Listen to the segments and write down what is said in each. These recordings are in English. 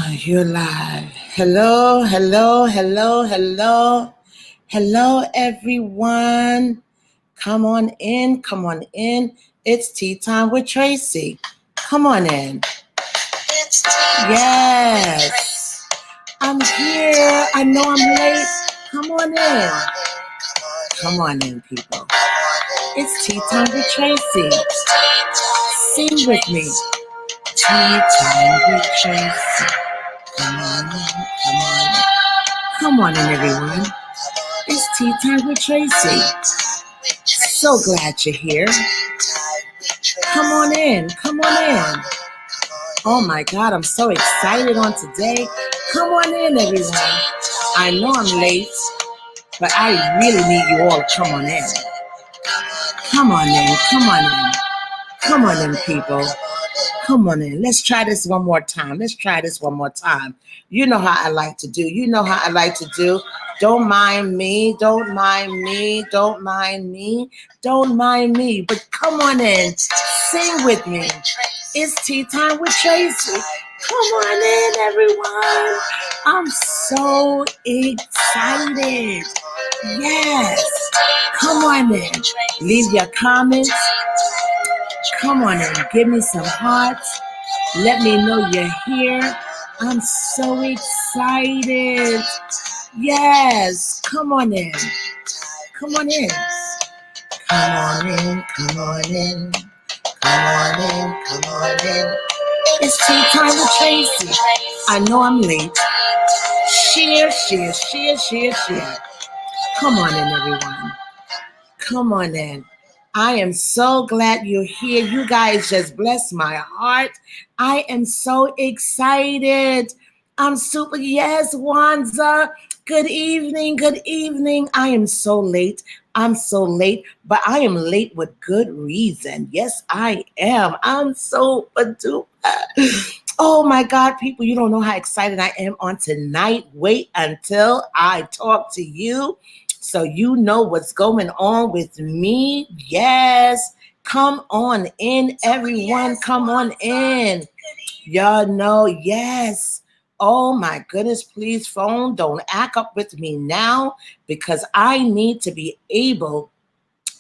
You're live. Hello, hello, hello, hello. Hello, everyone. Come on in, come on in. It's tea time with Tracey. Come on in. It's tea. Yes. I'm here. I know I'm late. Come on in. Come on in, people. It's tea time with Tracey. Sing with me. Tea time with Tracey. Come on in, come on in. Come on in, everyone. It's tea time with Tracey. So glad you're here. Come on in, come on in. Oh my God, I'm so excited on today. Come on in, everyone. I know I'm late, but I really need you all to come on in. Come on in, come on in. Come on in, people. Come on in. Let's try this one more time. Let's try this one more time. You know how I like to do. You know how I like to do. Don't mind me. Don't mind me. Don't mind me. Don't mind me. But come on in. Sing with me. It's tea time with Tracey. Come on in, everyone. I'm so excited. Yes. Come on in. Leave your comments. Come on in. Give me some hearts. Let me know you're here. I'm so excited. Yes. Come on in. Come on in. Come on in. Come on in. Come on in. Come on in. It's tea time with Tracey. I know I'm late. Share, share, share, share, share. Come on in, everyone. Come on in. I am so glad you're here. You guys just bless my heart. I am so excited. I'm super. Yes, Wanza. Good evening. Good evening. I am so late. I'm so late, but I am late with good reason. Yes, I am. I'm so duper. Oh my God, people, you don't know how excited I am on tonight. Wait until I talk to you so you know what's going on with me. Yes. Come on in, everyone. Come on in. Y'all know, yes. Oh my goodness, please, phone, don't act up with me now because I need to be able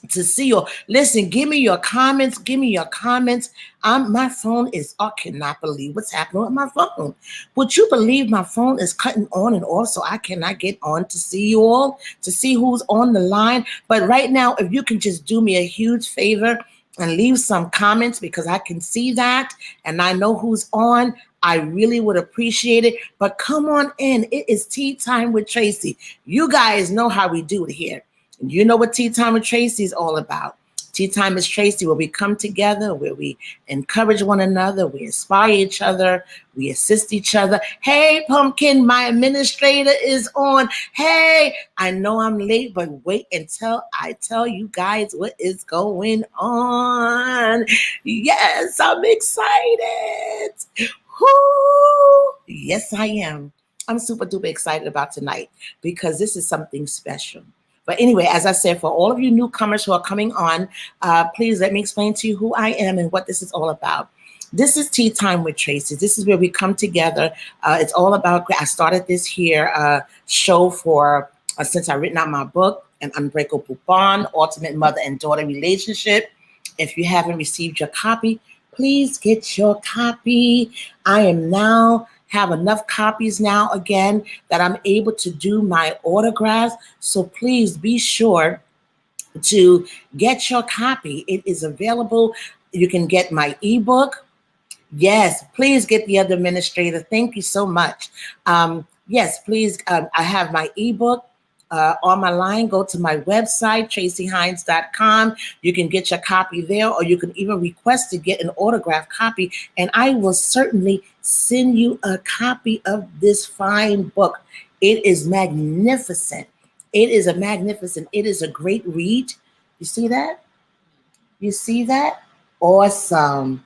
to see your listen. Give me your comments. Give me your comments. My phone is, I cannot believe what's happening with my phone. Would you believe my phone is cutting on and off, so I cannot get on to see you all, to see who's on the line? But right now, if you can just do me a huge favor and leave some comments, because I can see that and I know who's on, I really would appreciate it. But come on in. It is tea time with Tracey. You guys know how we do it here. You know what Tea Time with Tracey is all about. Tea Time is Tracey, where we come together, where we encourage one another, we inspire each other, we assist each other. Hey, Pumpkin, my administrator is on. Hey, I know I'm late, but wait until I tell you guys what is going on. Yes, I'm excited. Woo! Yes, I am. I'm super duper excited about tonight because this is something special. But anyway, as I said, for all of you newcomers who are coming on, please let me explain to you who I am and what this is all about. This is Tea Time with Tracey. This is where we come together. It's all about, I started this here show for, since I've written out my book, An Unbreakable Bond, Ultimate Mother and Daughter Relationship. If you haven't received your copy, please get your copy. I am now have enough copies now again that I'm able to do my autographs. So please be sure to get your copy. It is available. You can get my ebook. Yes, please get the other administrator. Thank you so much. Yes, please. I have my ebook. On my line, go to my website, traceyhines.com. You can get your copy there, or you can even request to get an autographed copy, and I will certainly send you a copy of this fine book. It is magnificent. It is a great read. You see that? You see that? Awesome.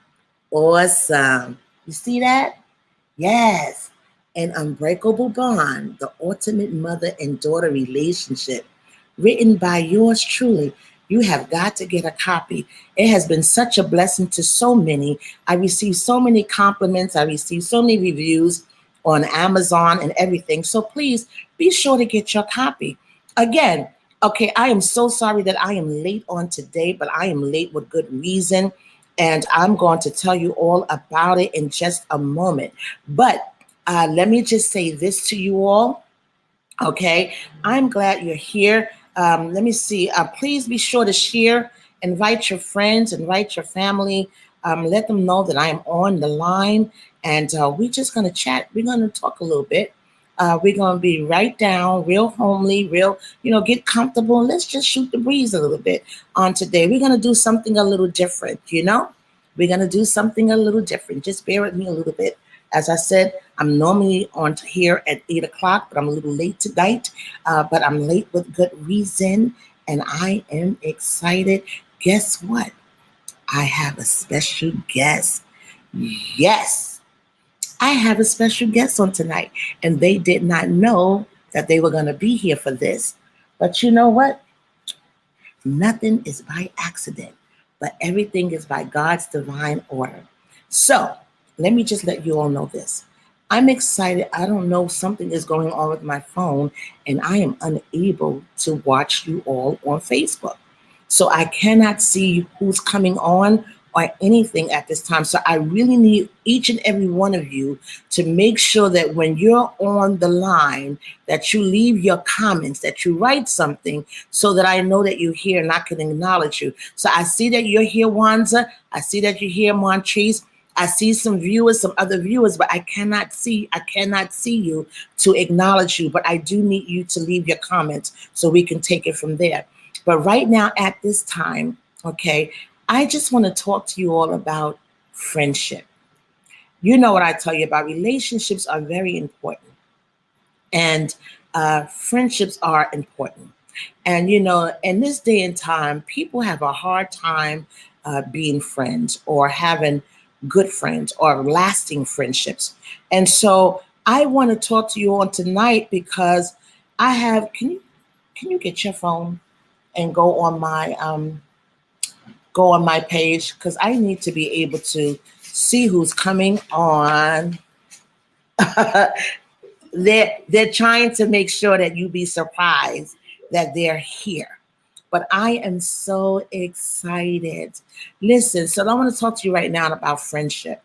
Awesome. You see that? Yes. An Unbreakable Bond, the Ultimate Mother and Daughter Relationship, written by yours truly. You have got to get a copy. It has been such a blessing to so many. I received so many compliments. I received so many reviews. on Amazon and everything. So please be sure to get your copy. Again, okay, I am so sorry that I am late on today, but I am late with good reason. And I'm going to tell you all about it in just a moment. But let me just say this to you all. Okay, I'm glad you're here. Let me see. Please be sure to share, invite your friends, invite your family. Let them know that I am on the line, and we're just gonna chat. We're gonna talk a little bit. We're gonna be right down, real homely, real, get comfortable. And let's just shoot the breeze a little bit on today. We're gonna do something a little different. We're gonna do something a little different. Just bear with me a little bit. As I said, I'm normally on here at 8 o'clock, but I'm a little late tonight. But I'm late with good reason, and I am excited. Guess what? I have a special guest. Yes, I have a special guest on tonight, and they did not know that they were going to be here for this. But you know what? Nothing is by accident, but everything is by God's divine order. So let me just let you all know this. I'm excited. I don't know, something is going on with my phone, and I am unable to watch you all on Facebook. So I cannot see who's coming on or anything at this time. So I really need each and every one of you to make sure that when you're on the line, that you leave your comments, that you write something so that I know that you're here and I can acknowledge you. So I see that you're here, Wanza. I see that you're here, Montrese. I see some viewers, some other viewers, but I cannot see you to acknowledge you. But I do need you to leave your comments so we can take it from there. But right now at this time, okay, I just want to talk to you all about friendship. You know what I tell you about relationships are very important, and friendships are important. And in this day and time, people have a hard time being friends or having good friends or lasting friendships. And so I want to talk to you on tonight because I have. Can you get your phone and go on my page, because I need to be able to see who's coming on. They're trying to make sure that you be surprised that they're here. But I am so excited. Listen, so I want to talk to you right now about friendship.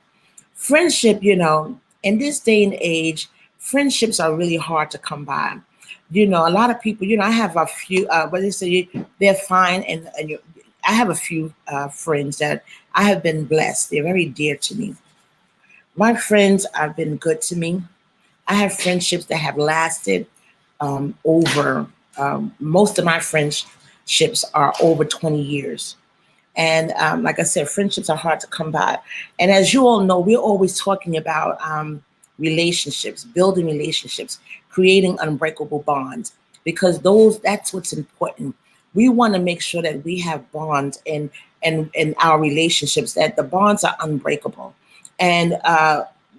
Friendship, in this day and age, friendships are really hard to come by. A lot of people, I have a few, but they say they're fine. And I have a few friends that I have been blessed. They're very dear to me. My friends have been good to me. I have friendships that have lasted over, most of my friendships are over 20 years. And like I said, friendships are hard to come by. And as you all know, we're always talking about relationships, building relationships, creating unbreakable bonds, because that's what's important. We want to make sure that we have bonds in our relationships, that the bonds are unbreakable. And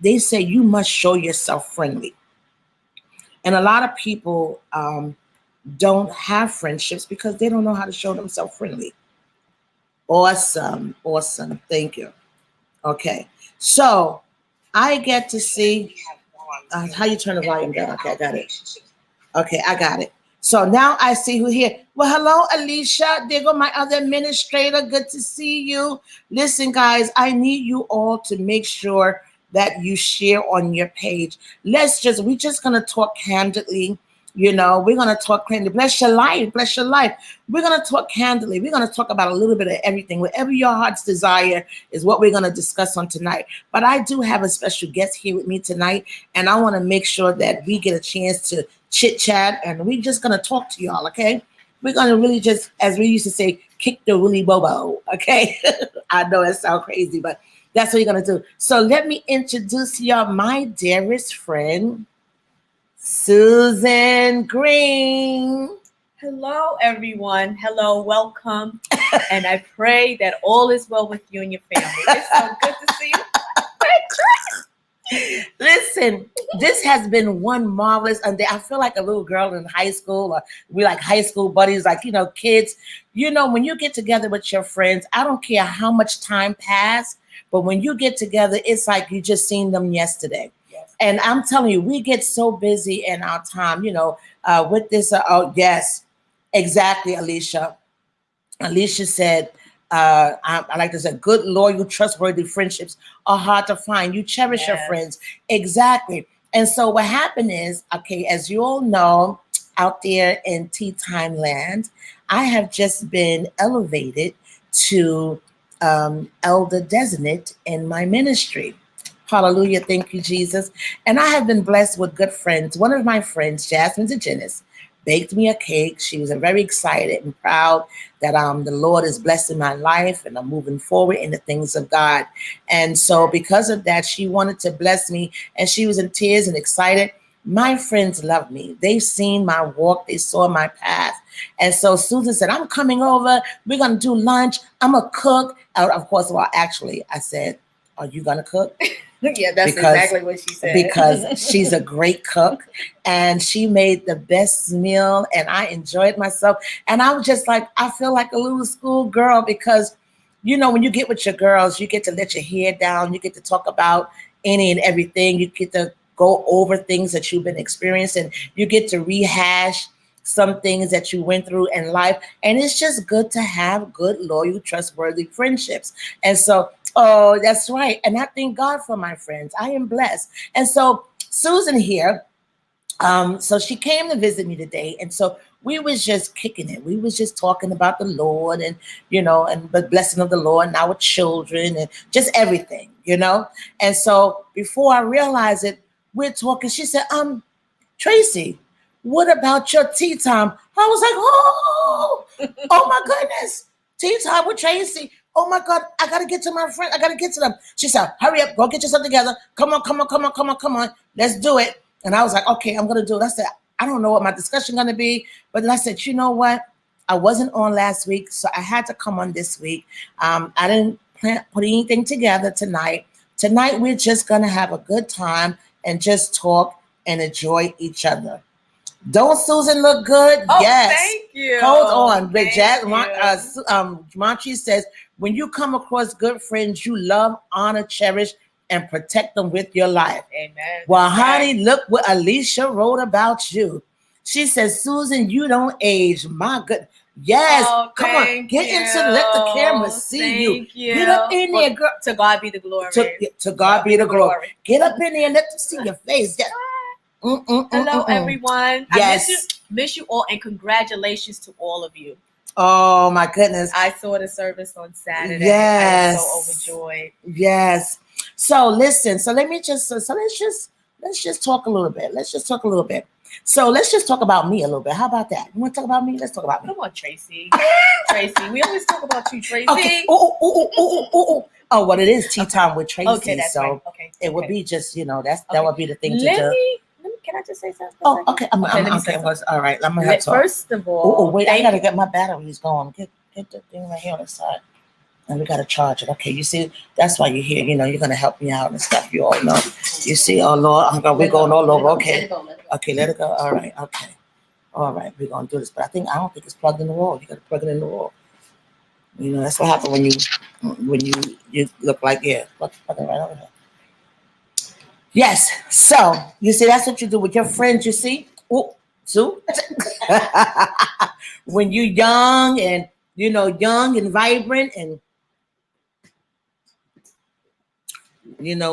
they say you must show yourself friendly. And a lot of people don't have friendships because they don't know how to show themselves friendly. Awesome. Awesome. Thank you. Okay. So I get to see how you turn the volume down. Okay, I got it. Okay, I got it. So now I see who here. Well, hello, Alicia. There go my other administrator. Good to see you. Listen, guys, I need you all to make sure that you share on your page. We're just going to talk candidly. We're going to talk candidly. Bless your life. Bless your life. We're going to talk candidly. We're going to talk about a little bit of everything. Whatever your heart's desire is what we're going to discuss on tonight. But I do have a special guest here with me tonight, and I want to make sure that we get a chance to chit chat, and we're just going to talk to y'all, okay? We're going to really just, as we used to say, kick the willy bobo, okay? I know it sounds crazy, but that's what you're going to do. So let me introduce y'all my dearest friend, Susan Green. Hello, everyone. Hello, welcome. And I pray that all is well with you and your family. It's so good to see you. Listen, this has been one marvelous day. I feel like a little girl in high school, or we're like high school buddies, like, kids. When you get together with your friends, I don't care how much time passed, but when you get together, it's like you just seen them yesterday. Yes. And I'm telling you, we get so busy in our time, with this. Oh, yes, exactly, Alicia. Alicia said, I like to say, good, loyal, trustworthy friendships are hard to find. You cherish your Yes. friends. Exactly. And so what happened is, okay, as you all know, out there in Tea Time Land, I have just been elevated to elder designate in my ministry. Hallelujah. Thank you, Jesus. And I have been blessed with good friends. One of my friends, Jasmine DeGenis, baked me a cake. She was very excited and proud that the Lord is blessing my life and I'm moving forward in the things of God. And so because of that, she wanted to bless me and she was in tears and excited. My friends love me. They've seen my walk. They saw my path. And so Susan said, I'm coming over. We're going to do lunch. I'm a cook. Of course, well, actually, I said, are you going to cook? Yeah, that's exactly what she said. Because she's a great cook and she made the best meal and I enjoyed myself. And I was just like, I feel like a little school girl because, when you get with your girls, you get to let your hair down. You get to talk about any and everything. You get to go over things that you've been experiencing. You get to rehash some things that you went through in life. And it's just good to have good, loyal, trustworthy friendships. And so, oh, that's right. And I thank God for my friends. I am blessed. And so Susan here, so she came to visit me today. And so we was just kicking it. We was just talking about the Lord and, and the blessing of the Lord and our children and just everything. And so before I realized it, we're talking. She said, Tracey, what about your tea time? I was like, oh my goodness, tea time with Tracey. Oh my God, I gotta get to my friend. I gotta get to them. She said, hurry up, go get yourself together. Come on. Let's do it. And I was like, okay, I'm gonna do it. I said, I don't know what my discussion gonna be, but then I said, you know what? I wasn't on last week, so I had to come on this week. I didn't put anything together tonight. Tonight, we're just gonna have a good time and just talk and enjoy each other. Don't Susan look good? Oh, yes. Thank you. Hold on. But Thank Monchi says, when you come across good friends, you love, honor, cherish, and protect them with your life. Amen. Well, honey, look what Alicia wrote about you. She says, Susan, you don't age. My good. Yes. Come on. Get into let the camera see you. Get up in there, girl. To God be the glory. To God be the glory. Get up in there and let them see your face. Yeah. Hello, everyone. Yes. I miss you all, and congratulations to all of you. Oh my goodness. I saw the service on Saturday. Yes. I am so overjoyed. Yes. So listen, let's just talk a little bit. So let's just talk about me a little bit. How about that? You want to talk about me? Let's talk about me. Come on, Tracey. Tracey, we always talk about you, Tracey. Okay. Oh, what it is, tea time with Tracey. Okay, that's so right. Okay. It would be just, that would be the thing to do. Can I just say something? Oh, okay. All right. I'm gonna have to. First of all, wait. I gotta get my batteries going. Get the thing right here on the side, and we gotta charge it. Okay. You see, that's why you're here. You're gonna help me out and stuff. You all know. You see, oh Lord, we're going all over. Okay. Okay. Let it go. All right. Okay. All right. We're gonna do this, but I don't think it's plugged in the wall. You gotta plug it in the wall. That's what happens when you look like plug it right over here. Yes. So you see, that's what you do with your friends. You see, Sue. When you're young and young and vibrant, and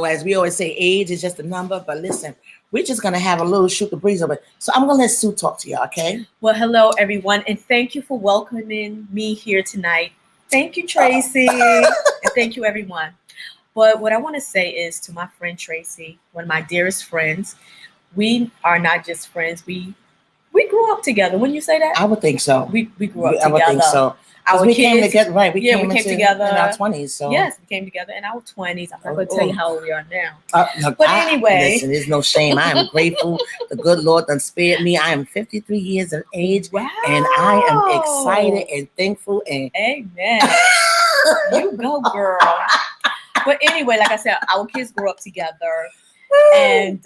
as we always say, age is just a number. But listen, we're just gonna have a little shoot the breeze over it. So I'm gonna let Sue talk to you, okay? Well, hello everyone, and thank you for welcoming me here tonight. Thank you, Tracey, and thank you everyone. But what I want to say is to my friend Tracey, one of my dearest friends, we are not just friends. We grew up together. Wouldn't you say that? I would think so. We grew up together. I would think so. We came together, right? We came together in our 20s. So yes, we came together in our 20s. I'm not going to tell you how old we are now. But anyway, listen, there's no shame. I am grateful. The good Lord done spared me. I am 53 years of age, and I am excited and thankful. And amen. You go, girl. But anyway, like I said, our kids grew up together, and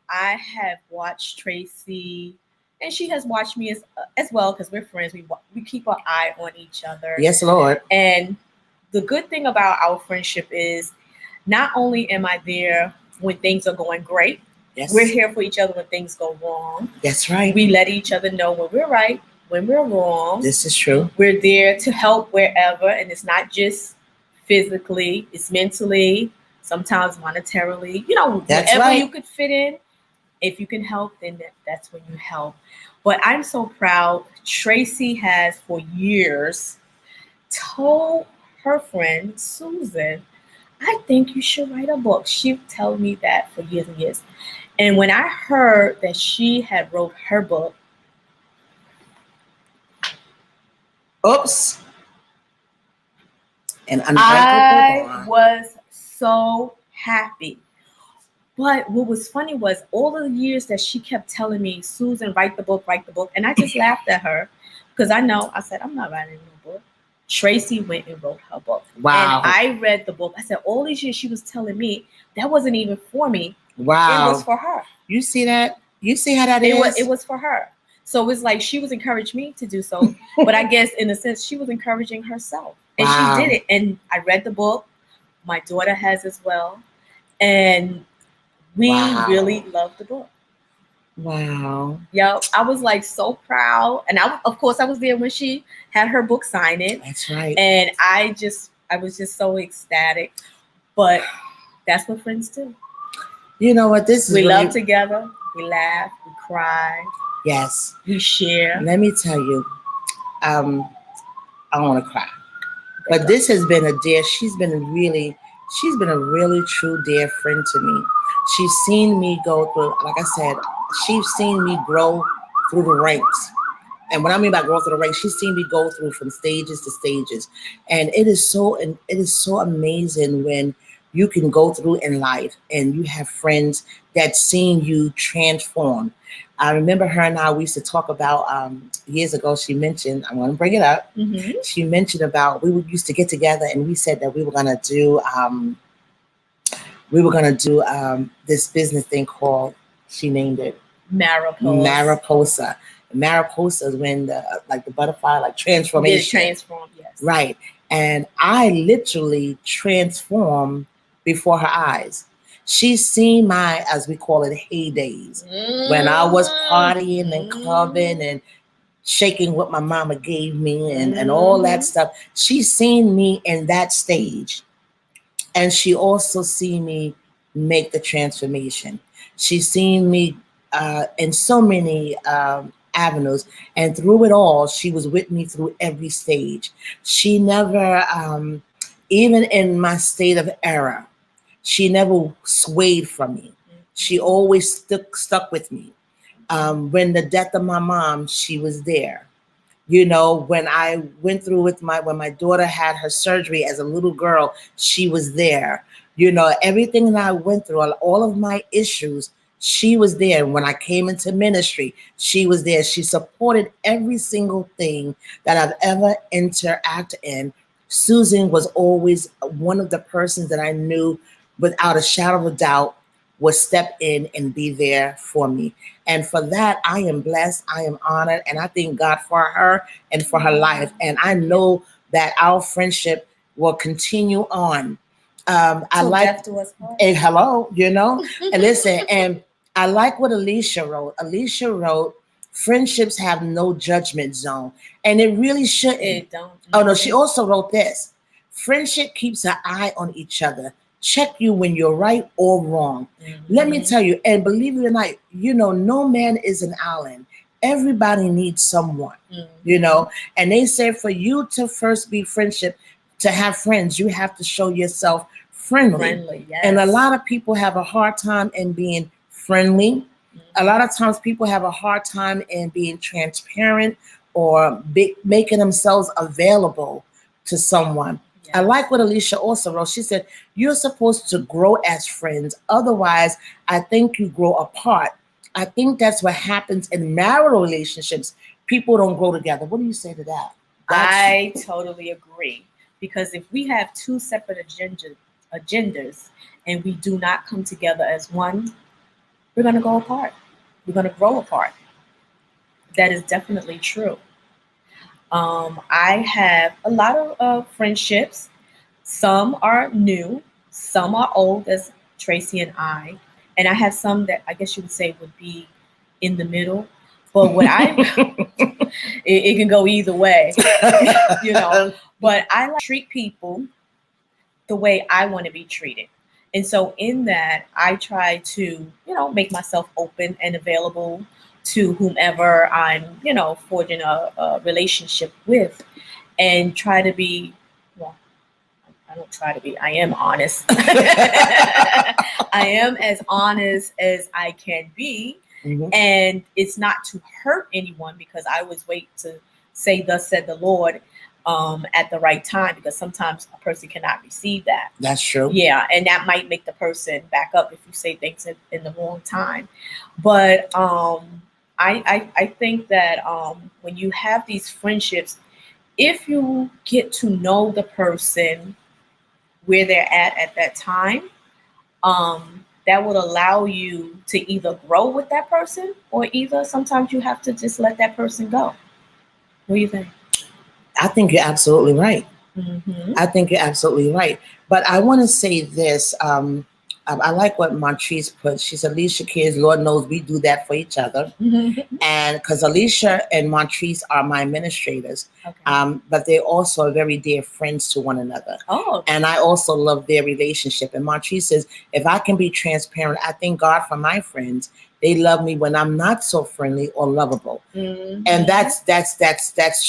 I have watched Tracey, and she has watched me as well because we're friends. We keep our eye on each other. Yes, Lord. And the good thing about our friendship is not only am I there when things are going great, Yes. We're here for each other when things go wrong. That's right. We let each other know when we're right, when we're wrong. This is true. We're there to help wherever, and it's not just physically, it's mentally, sometimes monetarily. That's Wherever right. you could fit in. If you can help, then that's when you help. But I'm so proud. Tracey has for years told her friend Susan, I think you should write a book. She told me that for years and years. And when I heard that she had wrote her book, Oops. An I unbreakable bond. was so happy. But what was funny was all of the years that she kept telling me, Susan, write the book, write the book. And I just laughed at her because I said, I'm not writing no book. Tracey went and wrote her book. Wow. And I read the book. I said, all these years she was telling me that wasn't even for me. Wow. It was for her. You see that? You see how that is? It was for her. So it's like she was encouraging me to do so. But I guess in a sense, she was encouraging herself. And Wow. she did it. And I read the book. My daughter has as well. And we Wow. really loved the book. Wow. Yeah, I was like so proud. And of course, I was there when she had her book sign it. That's right. And I was just so ecstatic. But that's what friends do. You know what? This is We really... love together. We laugh. We cry. Yes. We share. Let me tell you, I don't want to cry. But this has been she's been a really true dear friend to me. She's seen me go through, like I said, she's seen me grow through the ranks. And what I mean by grow through the ranks, she's seen me go through from stages to stages. And it is so amazing when you can go through in life and you have friends that seen you transform. I remember her and I, we used to talk about years ago. She mentioned, I'm going to bring it up. Mm-hmm. She mentioned about used to get together and we said that we were going to do this business thing called, she named it Mariposa. Mariposa is when the butterfly, like transformation. Transform, yes. Right. And I literally transformed before her eyes. She's seen my, as we call it, heydays. When I was partying and clubbing and shaking what my mama gave me and all that stuff. She's seen me in that stage. And she also seen me make the transformation. She's seen me in so many avenues. And through it all, she was with me through every stage. She never, even in my state of error, she never swayed from me. She always stuck with me. When the death of my mom, she was there. You know, when I went through when my daughter had her surgery as a little girl, she was there. You know, everything that I went through, all of my issues, she was there. When I came into ministry, she was there. She supported every single thing that I've ever interacted in. Susan was always one of the persons that I knew without a shadow of a doubt would step in and be there for me. And for that, I am blessed, I am honored, and I thank God for her and for her life. And I know that our friendship will continue on. I like, and hello, you know, and listen, and I like what Alicia wrote. Alicia wrote, friendships have no judgment zone. And it really shouldn't. It don't. Oh no, she also wrote this. Friendship keeps an eye on each other. Check you when you're right or wrong. Let me tell you, and believe it or not, you know, no man is an island. Everybody needs someone, you know. And they say for you to first be friendship, to have friends, you have to show yourself friendly. Yes. And a lot of people have a hard time in being friendly. A lot of times people have a hard time in being transparent or making themselves available to someone. I like what Alicia also wrote. She said, you're supposed to grow as friends. Otherwise, I think you grow apart. I think that's what happens in marital relationships. People don't grow together. What do you say to that? I totally agree. Because if we have two separate agendas and we do not come together as one, we're going to go apart. We're going to grow apart. That is definitely true. I have a lot of friendships. Some are new, some are old, as Tracey and I. and I have some that I guess you would say would be in the middle. But what it can go either way, you know. But I like to treat people the way I want to be treated. And so in that, I try to, make myself open and available to whomever I'm, forging a relationship with, and try to be, well, I don't try to be, I am honest. I am as honest as I can be. Mhm. And it's not to hurt anyone, because I always wait to say, thus said the Lord, at the right time, because sometimes a person cannot receive that. That's true. Yeah, and that might make the person back up if you say things in the wrong time. But I think that when you have these friendships, if you get to know the person where they're at that time, that would allow you to either grow with that person, or either sometimes you have to just let that person go. What do you think? I think you're absolutely right. Mm-hmm. I think you're absolutely right. But I want to say this. I like what Montrese put. She said, Alicia kids, Lord knows we do that for each other. Mm-hmm. And because Alicia and Montrese are my administrators, Okay. but they're also very dear friends to one another. Oh. And I also love their relationship. And Montrese says, if I can be transparent, I thank God for my friends. They love me when I'm not so friendly or lovable. Mm-hmm. And that's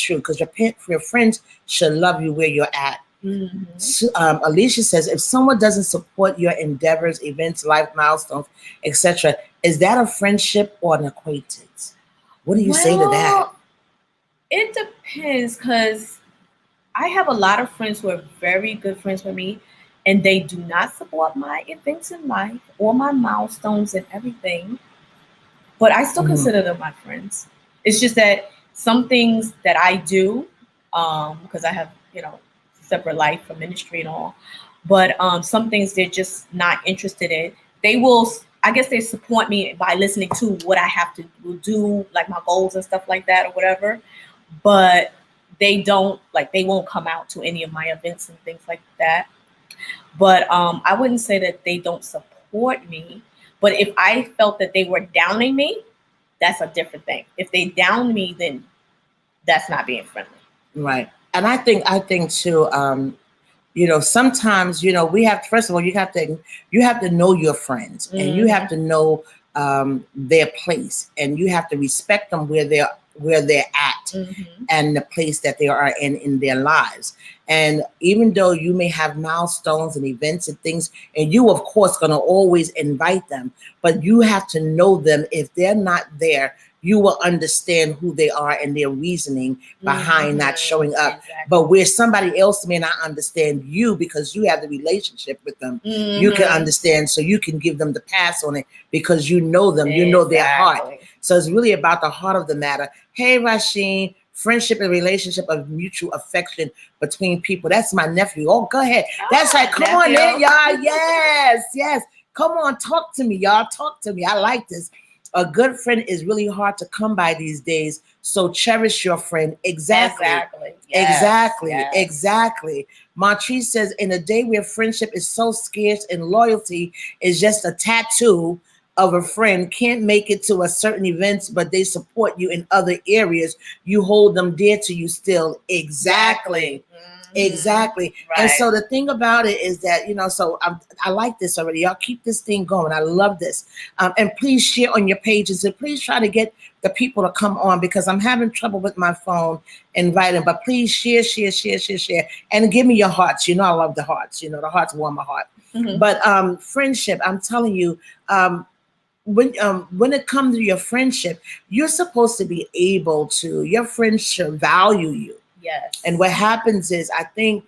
true, because your friends should love you where you're at. Mm-hmm. Alicia says, if someone doesn't support your endeavors, events, life milestones, etc., is that a friendship or an acquaintance? What do you say to that? It depends, because I have a lot of friends who are very good friends with me, and they do not support my events in life or my milestones and everything. But I still consider them my friends. It's just that some things that I do, because I have, separate life from ministry and all, but some things they're just not interested in. They will, I guess, they support me by listening to what I have to do, like my goals and stuff like that or whatever. But they don't, like, they won't come out to any of my events and things like that. But I wouldn't say that they don't support me. But if I felt that they were downing me, that's a different thing. If they down me, then that's not being friendly. Right. And I think too, sometimes, we have, first of all, you have to know your friends, and you have to know their place, and you have to respect them where they're at, and the place that they are in their lives. And even though you may have milestones and events and things, and you of course going to always invite them, but you have to know them. If they're not there, you will understand who they are and their reasoning behind not showing up. Exactly. But where somebody else may not understand you because you have the relationship with them, you can understand, so you can give them the pass on it because you know them, you know their heart. So it's really about the heart of the matter. Hey, Rasheen, friendship and relationship of mutual affection between people. That's my nephew. Oh, go ahead. That's right. Come on in, y'all. Yes. Come on, talk to me, y'all. Talk to me. I like this. A good friend is really hard to come by these days. So cherish your friend. Exactly. Montrese says, in a day where friendship is so scarce and loyalty is just a tattoo of a friend, can't make it to a certain events, but they support you in other areas. You hold them dear to you still. Exactly. Right. And so the thing about it is that, so I like this already. Y'all keep this thing going. I love this. And please share on your pages, and please try to get the people to come on, because I'm having trouble with my phone inviting. But please share, and give me your hearts. I love the hearts. The hearts warm my heart. But friendship, I'm telling you, when it comes to your friendship, you're supposed to be able to, your friends should value you. Yes. And what happens is, I think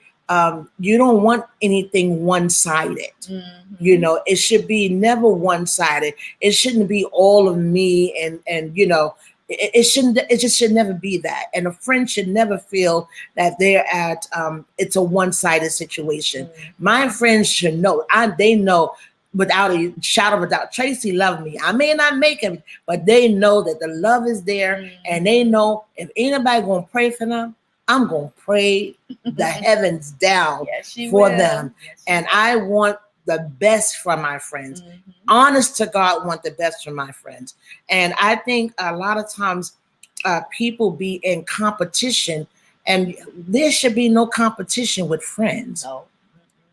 you don't want anything one-sided. It should be never one-sided. It shouldn't be all of me, and it just should never be that. And a friend should never feel that they're at it's a one-sided situation. My friends should know. They know without a shadow of a doubt, Tracey loved me. I may not make it, but they know that the love is there, and they know if anybody gonna pray for them, I'm going to pray the heavens down for them. And I want the best from my friends. Mhm. Honest to God, want the best from my friends. And I think a lot of times people be in competition, and there should be no competition with friends. No.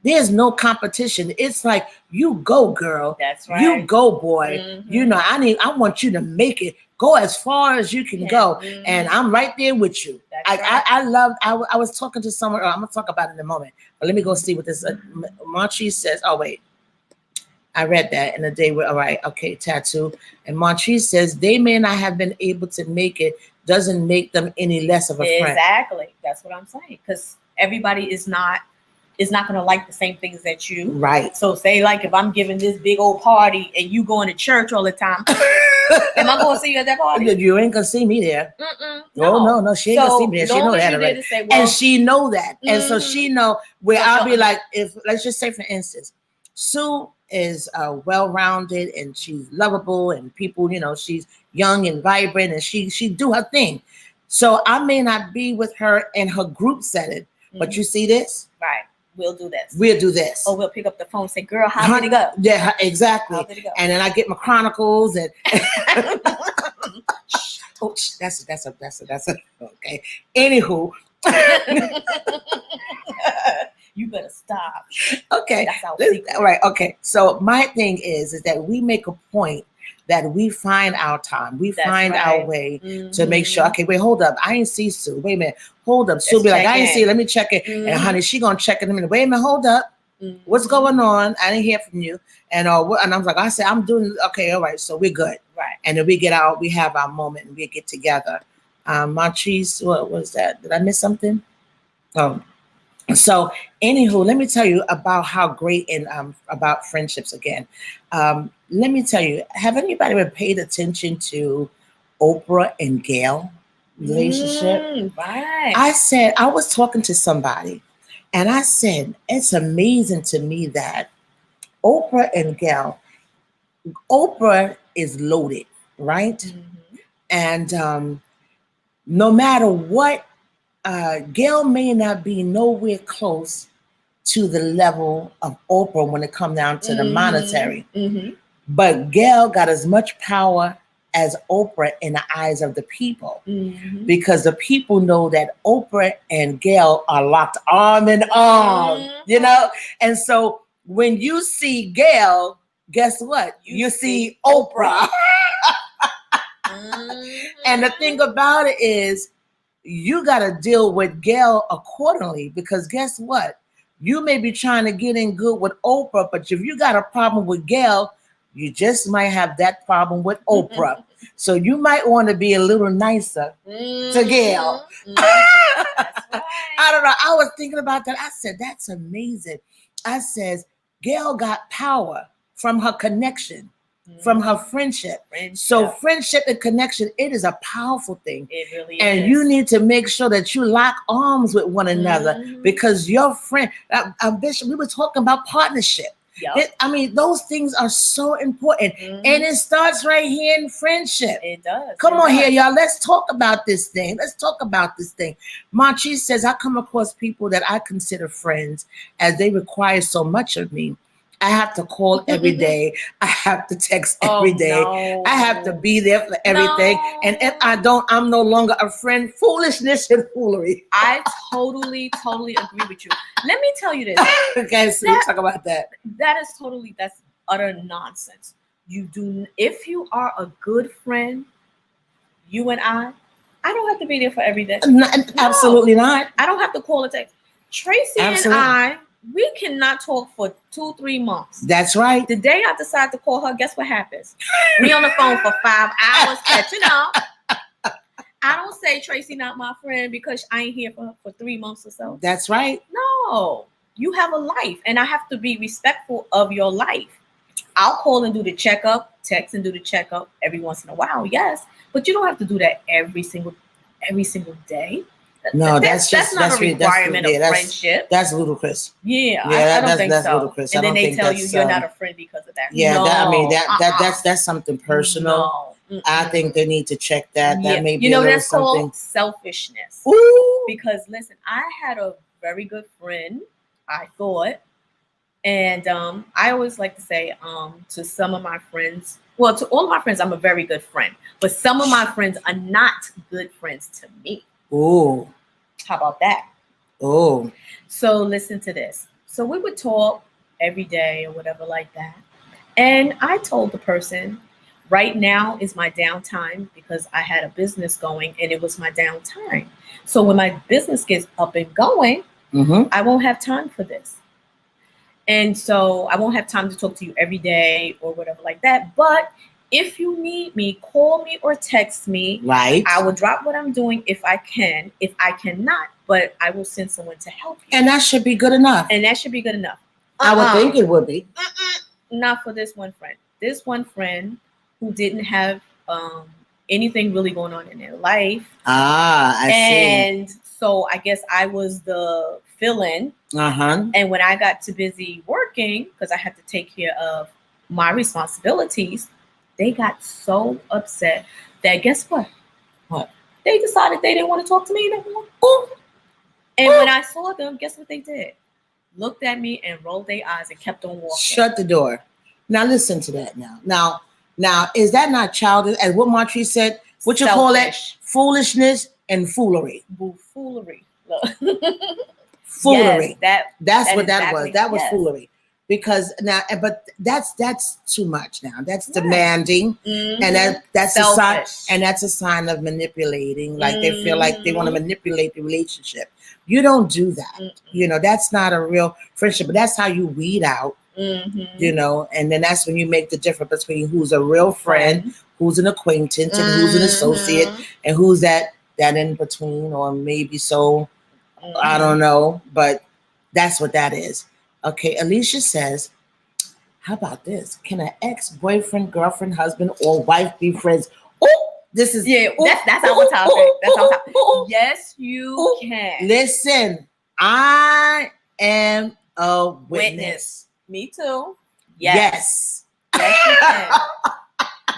There's no competition. It's like, you go, girl. That's You right. go, boy. Mhm. You know, I want you to make it. Go as far as you can Yeah. go, Mhm. and I'm right there with you. That's I, right. I was talking to someone. I'm gonna talk about it in a moment, but let me go see what this. Montrese says. Oh wait, I read that in a day where, all right, okay, tattoo. And Montrese says they may not have been able to make it, doesn't make them any less of a friend. Exactly. That's what I'm saying. Because everybody is not going to like the same things that you. Right. So say like if I'm giving this big old party and you going to church all the time, am I going to see you at that party? You ain't gonna see me there. No. No, she ain't gonna see me there. She know that already. Say, well, and she know that. And so she know where So I'll be tell me. like, if let's just say for instance, Sue is well-rounded and she's lovable, and people, you know, she's young and vibrant, and she do her thing. So I may not be with her in her group setting, but you see this? Right. We'll do this. We'll do this. Or we'll pick up the phone and say, girl, how did it go? Yeah, exactly. How did it go? And then I get my chronicles and oh, that's a okay. Anywho. You better stop. Okay. That's our Let's- secret. Right. Okay. So my thing is that we make a point that we find our time. We That's find right. our way to make sure, okay, wait, hold up. I ain't see Sue. Wait a minute. Hold up. Sue Let's be like, check I ain't in. see. Let me check it. And honey, she gonna check it in a minute. Wait a minute. Hold up. What's going on? I didn't hear from you. And and I was like, I said, I'm doing okay. All right. So we're good. Right. And then we have our moment and we get together. Montrese, what was that? Did I miss something? Oh. So, anywho, let me tell you about how great and about friendships again. Let me tell you, have anybody ever paid attention to Oprah and Gail relationship? Right. I was talking to somebody, and I said, it's amazing to me that Oprah and Gail, Oprah is loaded, right? Mhm. And no matter what, Gail may not be nowhere close to the level of Oprah when it comes down to the monetary. Mhm. But Gail got as much power as Oprah in the eyes of the people, Mhm. because the people know that Oprah and Gail are locked arm in arm, you know? And so when you see Gail, guess what? You see Oprah. And the thing about it is, you got to deal with Gail accordingly, because guess what? You may be trying to get in good with Oprah, but if you got a problem with Gail, you just might have that problem with Oprah. So you might want to be a little nicer to Gail. That's right. I don't know. I was thinking about that. I said, that's amazing. I said, Gail got power from her connection, from her friendship. So friendship and connection, it is a powerful thing. It really and is. you need to make sure that you lock arms with one another, because your friend, Bishop, we were talking about partnership. Yep. I mean, those things are so important. And it starts right here in friendship. It does. Come on here, y'all. Let's talk about this thing. Montrese says, I come across people that I consider friends as they require so much of me. I have to call every day. I have to text every day. No. I have to be there for everything. No. And if I don't, I'm no longer a friend. Foolishness and foolery. I totally agree with you. Let me tell you this. Okay, so let's talk about that. That's utter nonsense. If you are a good friend, you and I don't have to be there for every day. Absolutely not. I don't have to call or text. Tracy and I, we cannot talk for 2-3 months. That's right. The day I decide to call her, guess what happens? We on the phone for 5 hours catching up. I don't say Tracy not my friend because I ain't here for 3 months or so. That's right. No, you have a life, and I have to be respectful of your life. I'll call and do the checkup, text and do the checkup every once in a while, yes, but you don't have to do that every single day. No, that's not a requirement of friendship. That's ludicrous. Yeah, I don't think that's so. Ludicrous. And then they tell you you're not a friend because of that. Yeah, no, that's something personal. No. I think they need to check that. Yeah. That may be that's something. Called selfishness. Ooh. Because listen, I had a very good friend, I thought, And I always like to say to some of my friends, well, to all of my friends, I'm a very good friend, but some of my friends are not good friends to me. Oh, How about that? oh, So listen to this. So we would talk every day or whatever like that. And I told the person, right now is my downtime because I had a business going and it was my downtime. So when my business gets up and going, mm-hmm. I won't have time for this. And so I won't have time to talk to you every day or whatever like that. But if you need me, call me or text me. Right. I will drop what I'm doing if I can. If I cannot, but I will send someone to help you. And that should be good enough. And that should be good enough. I would think it would be. Not for this one friend. This one friend who didn't have anything really going on in their life. I see. And so I guess I was the fill-in. Uh-huh. And when I got too busy working, because I had to take care of my responsibilities, they got so upset that guess what? What? They decided they didn't want to talk to me anymore. Ooh. And when I saw them, guess what they did? Looked at me and rolled their eyes and kept on walking. Shut the door. Now listen to that now. Now, is that not childish? As what Montrese said, what you call that? Foolishness and foolery. Foolery. Foolery. Yes, that's what that was. That was yes. foolery. Because now, but that's too much now. That's demanding, and that's a sign, and that's a sign of manipulating. Like they feel like they want to manipulate the relationship. You don't do that. You know, that's not a real friendship. But that's how you weed out. You know, and then that's when you make the difference between who's a real friend, who's an acquaintance, and who's an associate, and who's that in between, or maybe so. I don't know, but that's what that is. Okay, Alicia says, how about this? Can an ex-boyfriend, girlfriend, husband, or wife be friends? Oh, this is that's our topic. That's our topic. Yes, you can. Listen, I am a witness. Me too. Yes. Yes, you can.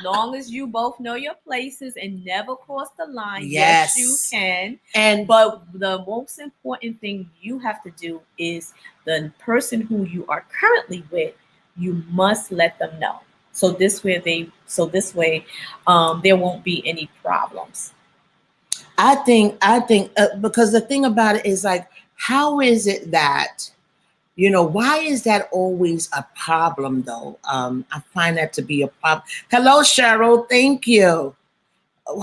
Long as you both know your places and never cross the line, yes you can. But the most important thing you have to do is the person who you are currently with, you must let them know. So this way there won't be any problems. I think because the thing about it is like, how is it that, you know, why is that always a problem though? I find that to be a problem. Hello, Cheryl. Thank you.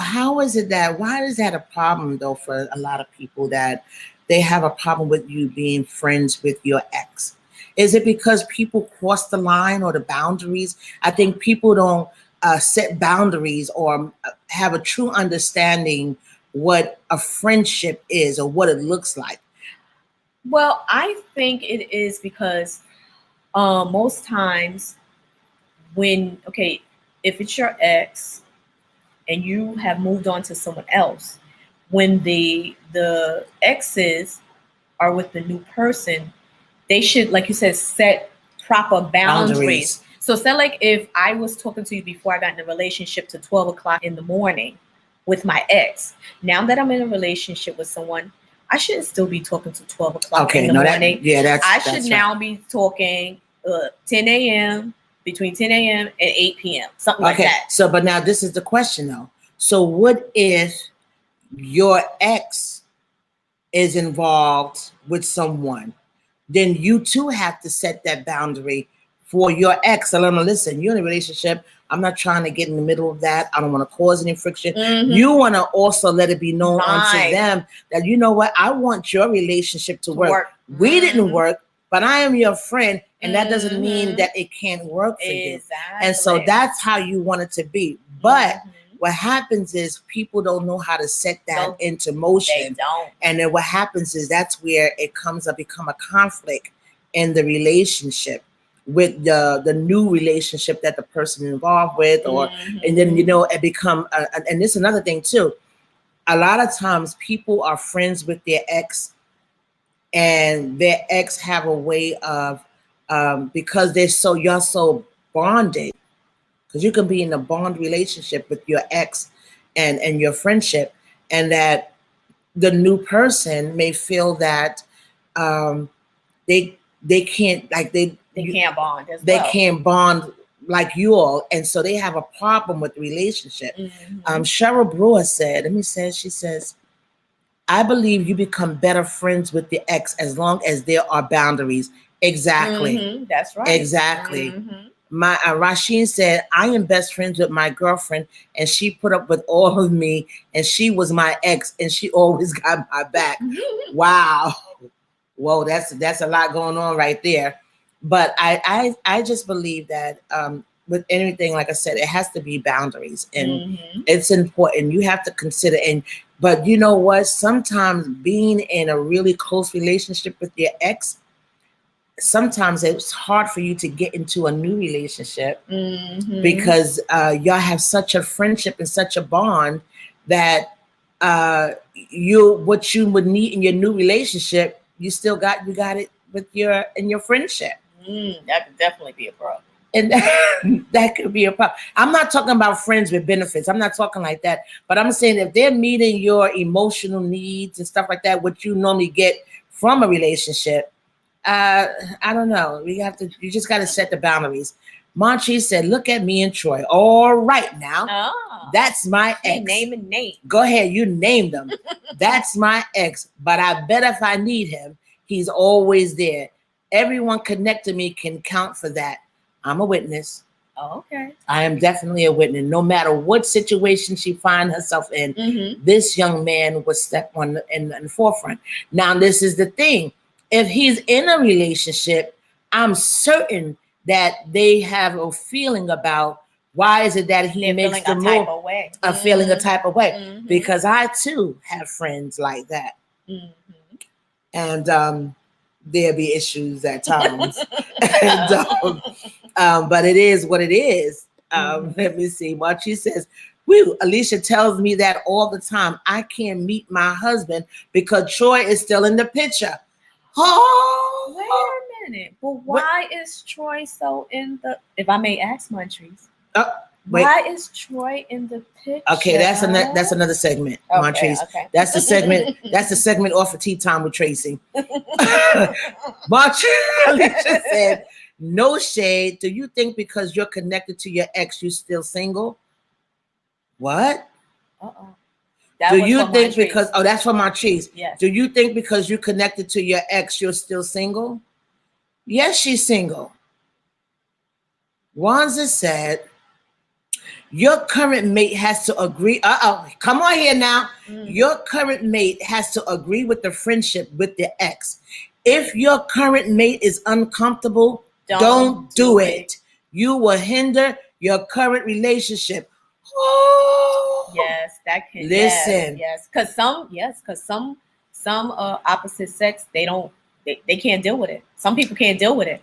How is it that, why is that a problem though for a lot of people, that they have a problem with you being friends with your ex? Is it because people cross the line or the boundaries? I think people don't set boundaries or have a true understanding what a friendship is or what it looks like. Well, I think it is because most times if it's your ex and you have moved on to someone else, when the exes are with the new person, they should, like you said, set proper boundaries. So say like if I was talking to you before I got in a relationship to 12 o'clock in the morning with my ex, now that I'm in a relationship with someone, I shouldn't still be talking to 12 o'clock in the morning. I should now be talking 10 a.m., between 10 a.m. and 8 p.m., something like that. So, but now this is the question though. So what if your ex is involved with someone? Then you too have to set that boundary for your ex. So listen, you're in a relationship. I'm not trying to get in the middle of that. I don't want to cause any friction. You want to also let it be known unto them that, you know what, I want your relationship to work. We didn't work, but I am your friend. And that doesn't mean that it can't work for you. And so that's how you want it to be. But what happens is people don't know how to set that into motion. They don't. And then what happens is that's where it become a conflict in the relationship with the new relationship that the person is involved with, or and then, you know, it become and this is another thing too. A lot of times people are friends with their ex, and their ex have a way of because you're so bonded, because you can be in a bond relationship with your ex and your friendship, and that the new person may feel that they can't, like they they can't bond as they well. can't bond like you all, and so they have a problem with the relationship. Cheryl Brewer said, she says, I believe you become better friends with the ex as long as there are boundaries. Exactly. That's right. Exactly. My Rasheen said, I am best friends with my girlfriend, and she put up with all of me, and she was my ex, and she always got my back. Wow. Whoa, that's a lot going on right there. But I just believe that with anything, like I said, it has to be boundaries, and it's important. You have to consider, but you know what? Sometimes being in a really close relationship with your ex, sometimes it's hard for you to get into a new relationship because y'all have such a friendship and such a bond that what you would need in your new relationship, you got it with your friendship. That could definitely be a problem. And that could be a problem. I'm not talking about friends with benefits. I'm not talking like that. But I'm saying if they're meeting your emotional needs and stuff like that, what you normally get from a relationship, I don't know. You just got to set the boundaries. Monchi said, look at me and Troy. All right now. That's my ex. Name and name. Go ahead. You named them. That's my ex. But I bet if I need him, he's always there. Everyone connected to me can count for that. I'm a witness. Oh, okay. I am definitely a witness. No matter what situation she finds herself in, this young man was step on in the forefront. Now, this is the thing. If he's in a relationship, I'm certain that they have a feeling about why is it that he makes the move, feeling a type of way. Because I too have friends like that. And there'll be issues at times. But it is what it is. Let me see what she says. Woo, Alicia tells me that all the time. I can't meet my husband because Troy is still in the picture. Oh, wait a minute. But why is Troy so in the, if I may ask, Montrese? Why is Troy in the picture? Okay, that's another segment, Montrese. Okay. That's the segment. That's the segment off of Tea Time with Tracey. Montrese Alicia said, no shade. Do you think because you're connected to your ex, you're still single? What? Do you think because that's from Montrese? Yes. Do you think because you're connected to your ex, you're still single? Yes, she's single. Wanza said, your current mate has to agree. Come on here now. Your current mate has to agree with the friendship with the ex. If your current mate is uncomfortable, don't do it. You will hinder your current relationship. Oh, yes, that can. Listen. Yes, because some opposite sex, they can't deal with it. Some people can't deal with it.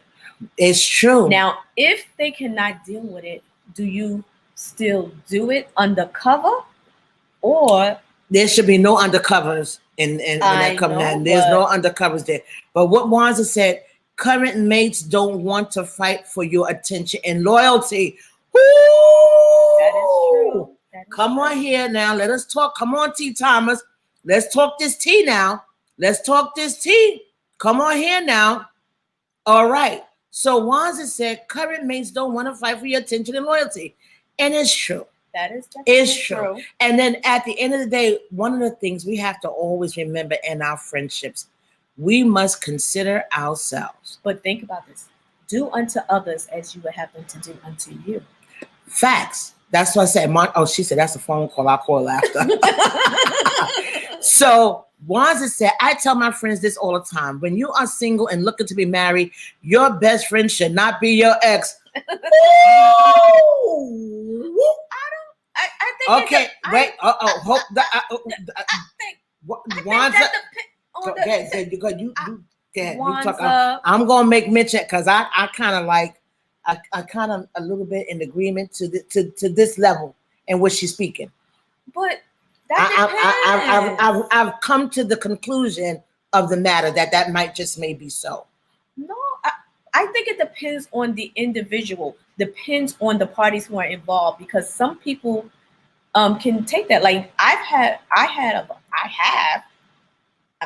It's true. Now, if they cannot deal with it, do you still do it undercover, or there should be no undercovers in that comment? There's no undercovers there. But what Wanza said, current mates don't want to fight for your attention and loyalty. Woo! That is true. Come on here now. Let us talk. Come on, tea timers. Let's talk this tea now. Let's talk this tea. Come on here now. All right. So Wanza said, current mates don't want to fight for your attention and loyalty. And it's true. That is definitely true. And then at the end of the day, one of the things we have to always remember in our friendships, we must consider ourselves. But think about this. Do unto others as you would have them to do unto you. Facts. That's what I said. She said, that's a phone call. I'll call after. So Wanza said, I tell my friends this all the time. When you are single and looking to be married, your best friend should not be your ex. I think. Okay, wait. Wanza. I'm gonna make mention because I kind of like. I kind of a little bit in agreement to this level and what she's speaking. But that I've come to the conclusion of the matter that might just may be so. No, I think it depends on the individual. Depends on the parties who are involved, because some people can take that. Like I'm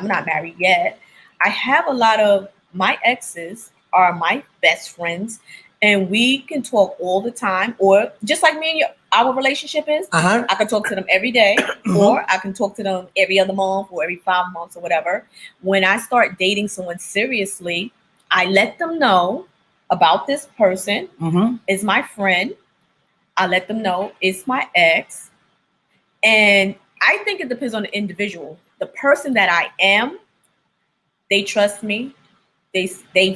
not married yet. I have a lot of my exes are my best friends, and we can talk all the time, or just like me and you, our relationship is. Uh-huh. I can talk to them every day, or I can talk to them every other month or every 5 months or whatever. When I start dating someone seriously, I let them know about this person. Is my friend. I let them know it's my ex. And I think it depends on the individual. The person that I am, they trust me. They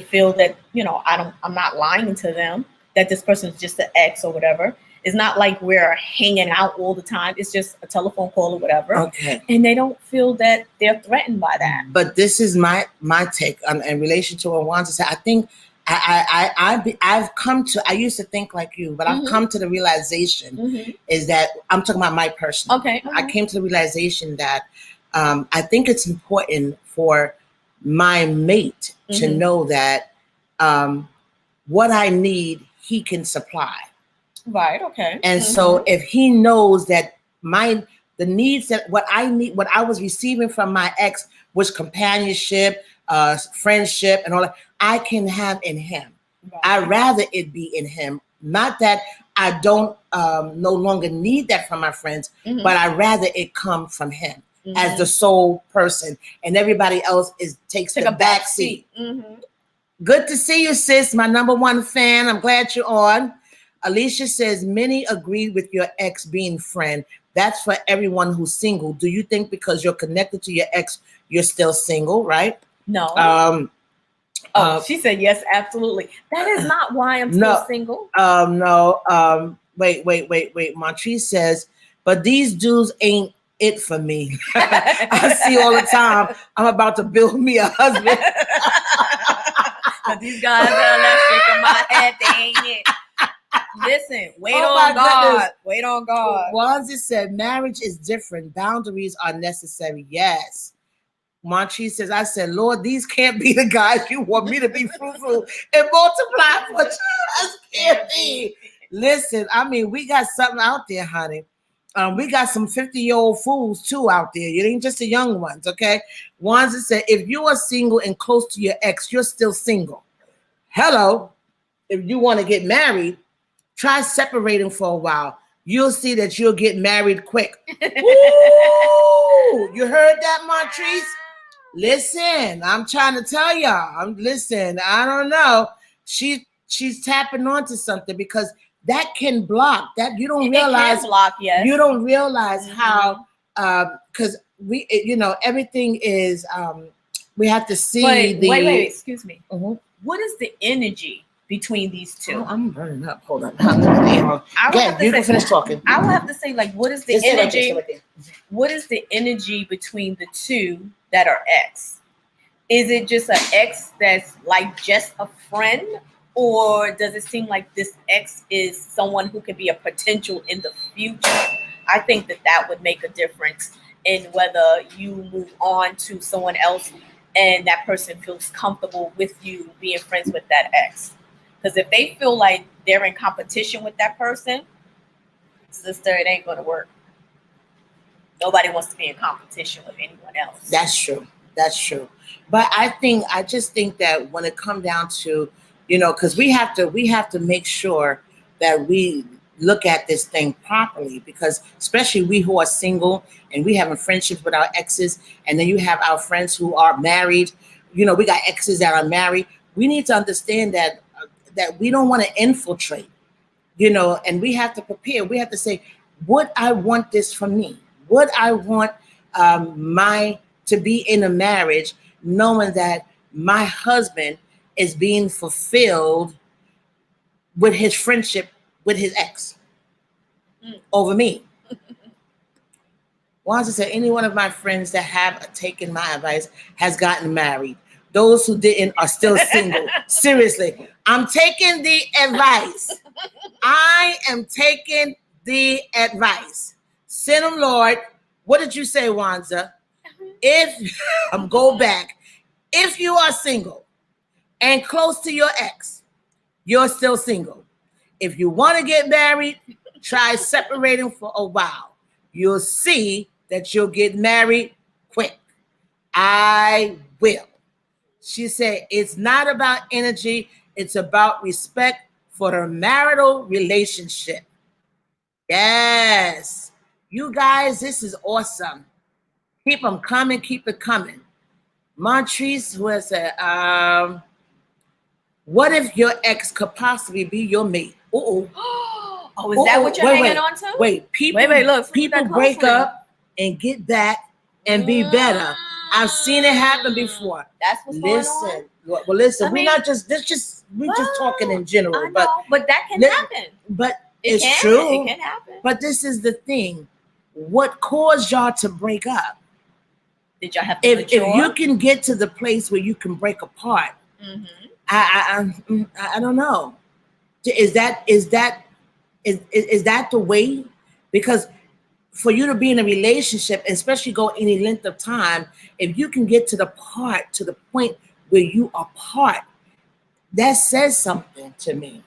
feel that, I'm not lying to them, that this person is just an ex or whatever. It's not like we're hanging out all the time. It's just a telephone call or whatever. Okay. And they don't feel that they're threatened by that. But this is my take in relation to what Wanda said. I think I've come to, I used to think like you, but I've come to the realization is that I'm talking about my personal. Okay. I came to the realization that I think it's important for my mate to know that what I need, he can supply. Right. Okay. And so if he knows that the needs that what I need, what I was receiving from my ex was companionship, friendship, and all that, I can have in him. Right. I'd rather it be in him. Not that I don't no longer need that from my friends, but I'd rather it come from him as the sole person, and everybody else takes the back seat. Good to see you, sis. My number one fan. I'm glad you're on. Alicia says, many agree with your ex being friend. That's for everyone who's single. Do you think because you're connected to your ex, you're still single, right? No. She said yes, absolutely. That is not why I'm still single. No. Wait. Montrese says, but these dudes ain't it for me. I see all the time. I'm about to build me a husband. But these guys are that shaking my head. They ain't it. Listen, wait on God. Goodness. Wait on God. Wanzi said, marriage is different. Boundaries are necessary. Yes. Montrese says, I said, Lord, these can't be the guys you want me to be fruitful and multiply for. Just can't be. Listen, I mean, we got something out there, honey. We got some 50-year-old fools too out there. You ain't just the young ones, okay? Wanzi said, if you are single and close to your ex, you're still single. Hello. If you want to get married, try separating for a while. You'll see that you'll get married quick. Woo! You heard that, Montrese? Listen, I'm trying to tell y'all. Listen, I don't know. She's tapping onto something because that can block. That you don't realize. It can block, yes. You don't realize how because we, everything is. We have to see. Wait, excuse me. What is the energy between these two? Oh, I'm burning up. Hold on. You can finish talking. I will have to say, like, what is the energy? What is the energy between the two that are ex? Is it just an ex that's like just a friend? Or does it seem like this ex is someone who could be a potential in the future? I think that would make a difference in whether you move on to someone else and that person feels comfortable with you being friends with that ex. Because if they feel like they're in competition with that person, sister, it ain't going to work. Nobody wants to be in competition with anyone else. That's true. But I just think that when it comes down to, because we have to make sure that we look at this thing properly, because especially we who are single and we having friendships with our exes, and then you have our friends who are married, we got exes that are married. We need to understand that we don't want to infiltrate, and we have to prepare. We have to say, would I want this for me? Would I want to be in a marriage knowing that my husband is being fulfilled with his friendship with his ex over me? Once I said, any one of my friends that have taken my advice has gotten married. Those who didn't are still single. Seriously, I'm taking the advice. I am taking the advice. Send them, Lord. What did you say, Wanza? Go back. If you are single and close to your ex, you're still single. If you want to get married, try separating for a while. You'll see that you'll get married quick. I will. She said, it's not about energy, it's about respect for the marital relationship. Yes. You guys, this is awesome. Keep them coming, keep it coming. Montrese, who has said, what if your ex could possibly be your mate? Oh, is that what you're hanging on to? Wait, people break up and get back and be better. I've seen it happen before. That's what's going on. Well, listen, we're just talking in general, but that can happen. But it's true. It can happen. But this is the thing. What caused y'all to break up? Did y'all have to mature? If you can get to the place where you can break apart, I don't know. Is that the way? Because for you to be in a relationship, especially go any length of time, if you can get to the point where you are apart, that says something to me.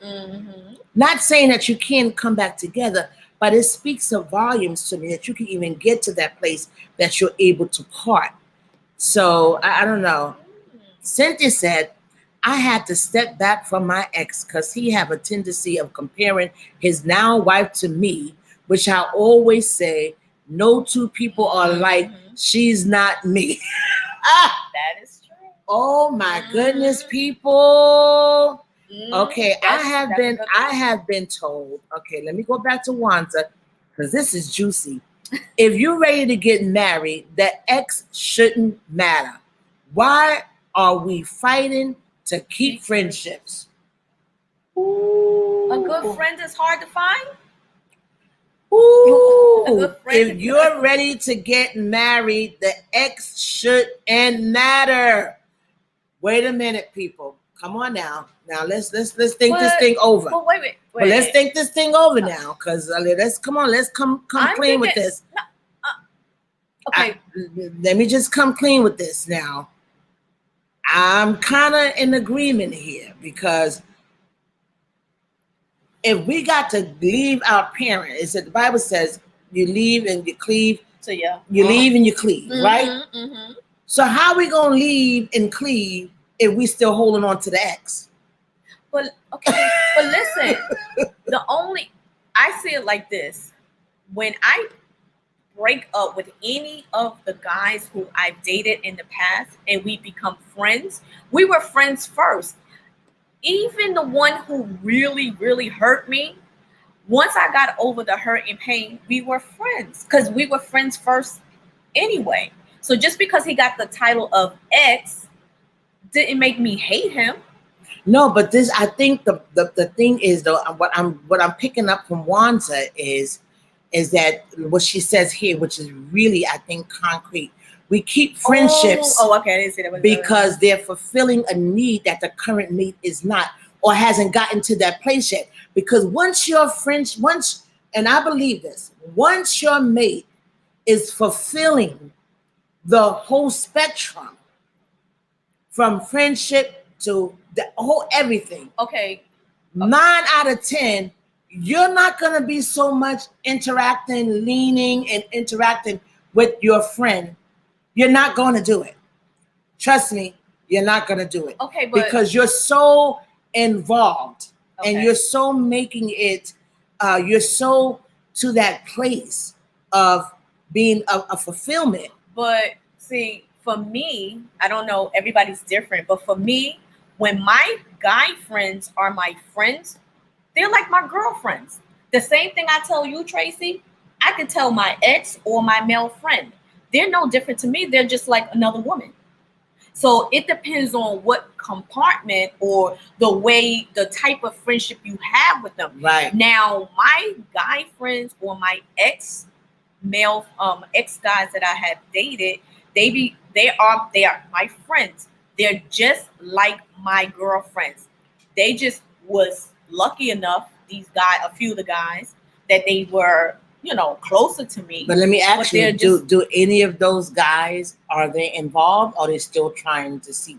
Not saying that you can't come back together, but it speaks of volumes to me that you can even get to that place that you're able to part. So I don't know. Cynthia said, I had to step back from my ex because he have a tendency of comparing his now wife to me, which I always say, no two people are alike. She's not me. That is true. Oh my goodness, people. Okay, I have been told. Okay, let me go back to Wanda because this is juicy. If you're ready to get married, the ex shouldn't matter. Why are we fighting to keep friendships? Ooh. A good friend is hard to find. Ooh. If you're ready to get married, the ex shouldn't matter. Wait a minute, people. Come on now. Now let's think this thing over. But wait. But let's think this thing over now, because let's come clean with this. Okay. Let me just come clean with this now. I'm kind of in agreement here, because if we got to leave our parents, it's that the Bible says you leave and you cleave. So yeah, you leave and you cleave, right? So how are we gonna leave and cleave if we still holding on to the ex? But listen, I see it like this. When I break up with any of the guys who I've dated in the past and we become friends, we were friends first. Even the one who really, really hurt me, once I got over the hurt and pain, we were friends because we were friends first anyway. So just because he got the title of ex didn't make me hate him. No, but this, I think the thing is, though, what I'm picking up from Wanda is that what she says here, which is really, I think, concrete. We keep friendships okay, I didn't see that because they're fulfilling a need that the current mate is not, or hasn't gotten to that place yet. Because once your friends, and I believe this, once your mate is fulfilling the whole spectrum from friendship to the whole everything. Okay. 9 out of 10, you're not going to be so much leaning and interacting with your friend. You're not going to do it. Trust me, you're not going to do it. Okay, but because you're so involved and you're so making it, you're so to that place of being a fulfillment. But see, for me, I don't know, everybody's different, but for me, when my guy friends are my friends, they're like my girlfriends. The same thing I tell you, Tracey, I can tell my ex or my male friend. They're no different to me. They're just like another woman. So it depends on what compartment or the type of friendship you have with them. Right. Now, my guy friends or my ex guys that I have dated, they are my friends. They're just like my girlfriends. They just was lucky enough, a few of the guys, that they were, closer to me. But let me ask you, do any of those guys, are they involved, or are they still trying to see?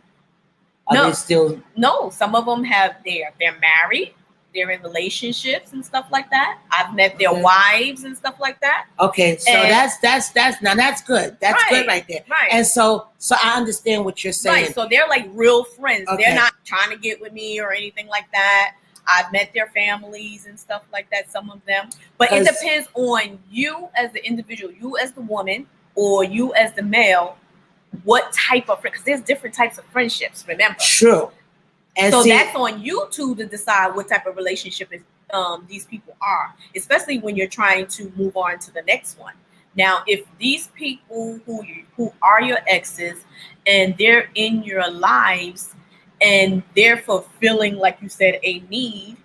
Are they still? No, some of them they're married. they're in relationships and stuff like that. I've met their Okay. wives and stuff like that. Okay, so And- that's now that's good. That's good right there. Right. And so I understand what you're saying. Right. So they're like real friends. Okay. They're not trying to get with me or anything like that. I've met their families and stuff like that, some of them. But it 'Cause- depends on you as the individual, you as the woman, or you as the male, what type of friend, because there's different types of friendships, remember. True. And So see, that's on you two to decide what type of relationship is these people are, especially when you're trying to move on to the next one. Now, if these people who are your exes and they're in your lives and they're fulfilling, like you said, a need,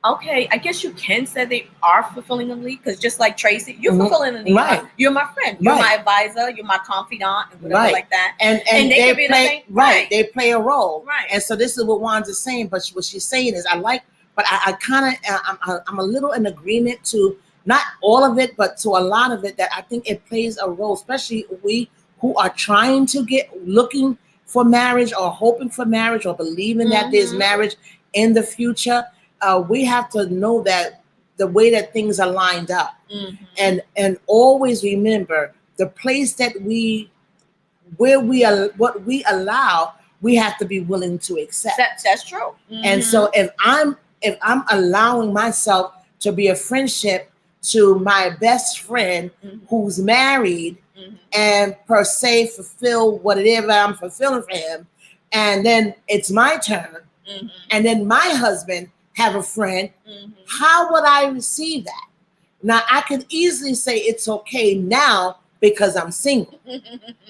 okay, I guess you can say they are fulfilling a need, because just like Tracey, you're fulfilling a need. Right. You're my friend. You're Right. my advisor. You're my confidant, and whatever Right. like that. and they they could be the play same- right. right. They play a role. Right. And so this is what Wanda's saying, but what she's saying is but I kind of I'm a little in agreement to not all of it, but to a lot of it, that I think it plays a role, especially we who are trying to looking for marriage or hoping for marriage or believing that there's marriage in the future. We have to know that the way that things are lined up, and always remember the place that what we allow, we have to be willing to accept. That's true. And so if I'm allowing myself to be a friendship to my best friend who's married and per se fulfill whatever I'm fulfilling for him, and then it's my turn, and then my husband have a friend, how would I receive that? Now I could easily say it's okay now because I'm single.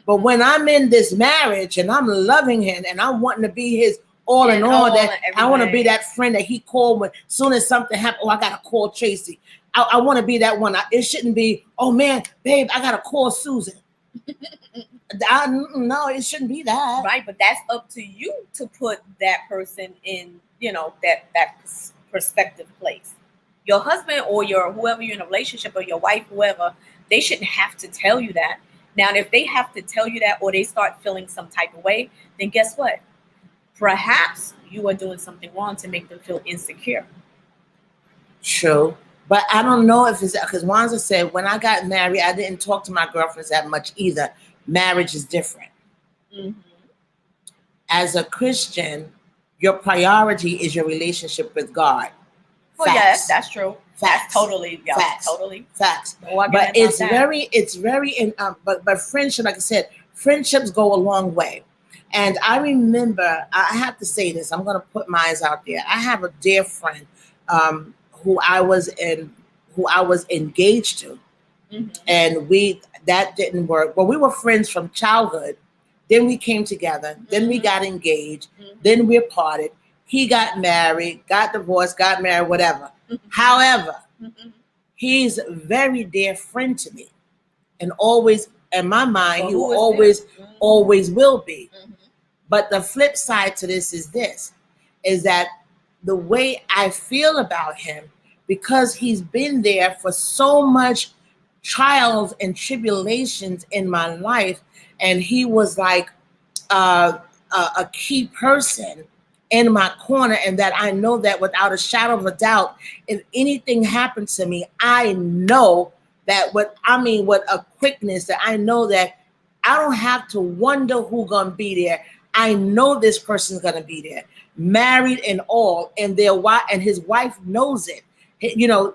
But when I'm in this marriage and I'm loving him and I'm wanting to be his all in all, that I want to be that friend that he called when soon as something happened. Oh, I gotta call Tracey. I want to be that one. It shouldn't be, oh man, babe, I gotta call Susan. No, it shouldn't be that. Right, but that's up to you to put that person in, that perspective place. Your husband or whoever you're in a relationship, or your wife, whoever, they shouldn't have to tell you that. Now, if they have to tell you that, or they start feeling some type of way, then guess what? Perhaps you are doing something wrong to make them feel insecure. True. But I don't know if it's because Wanza said, when I got married, I didn't talk to my girlfriends that much either. Marriage is different. As a Christian, your priority is your relationship with God. Well, yes, that's true. Facts. That's totally, yeah, Facts. totally. Facts. No argument But about it's that. very but friendship, like I said, friendships go a long way. And I remember, I have to say this, I'm going to put mine out there. I have a dear friend who I was engaged to, and that didn't work. Well, we were friends from childhood. Then we came together. Then we got engaged. Then we parted. He got married, got divorced, got married, whatever. However, he's a very dear friend to me, and always in my mind, he will always will be. But the flip side to this is that the way I feel about him, because he's been there for so much trials and tribulations in my life, and he was like a key person in my corner, and that I know that without a shadow of a doubt, if anything happened to me, I know that with a quickness, that I know that I don't have to wonder who's gonna be there. I know this person's gonna be there, married and all, and his wife knows it.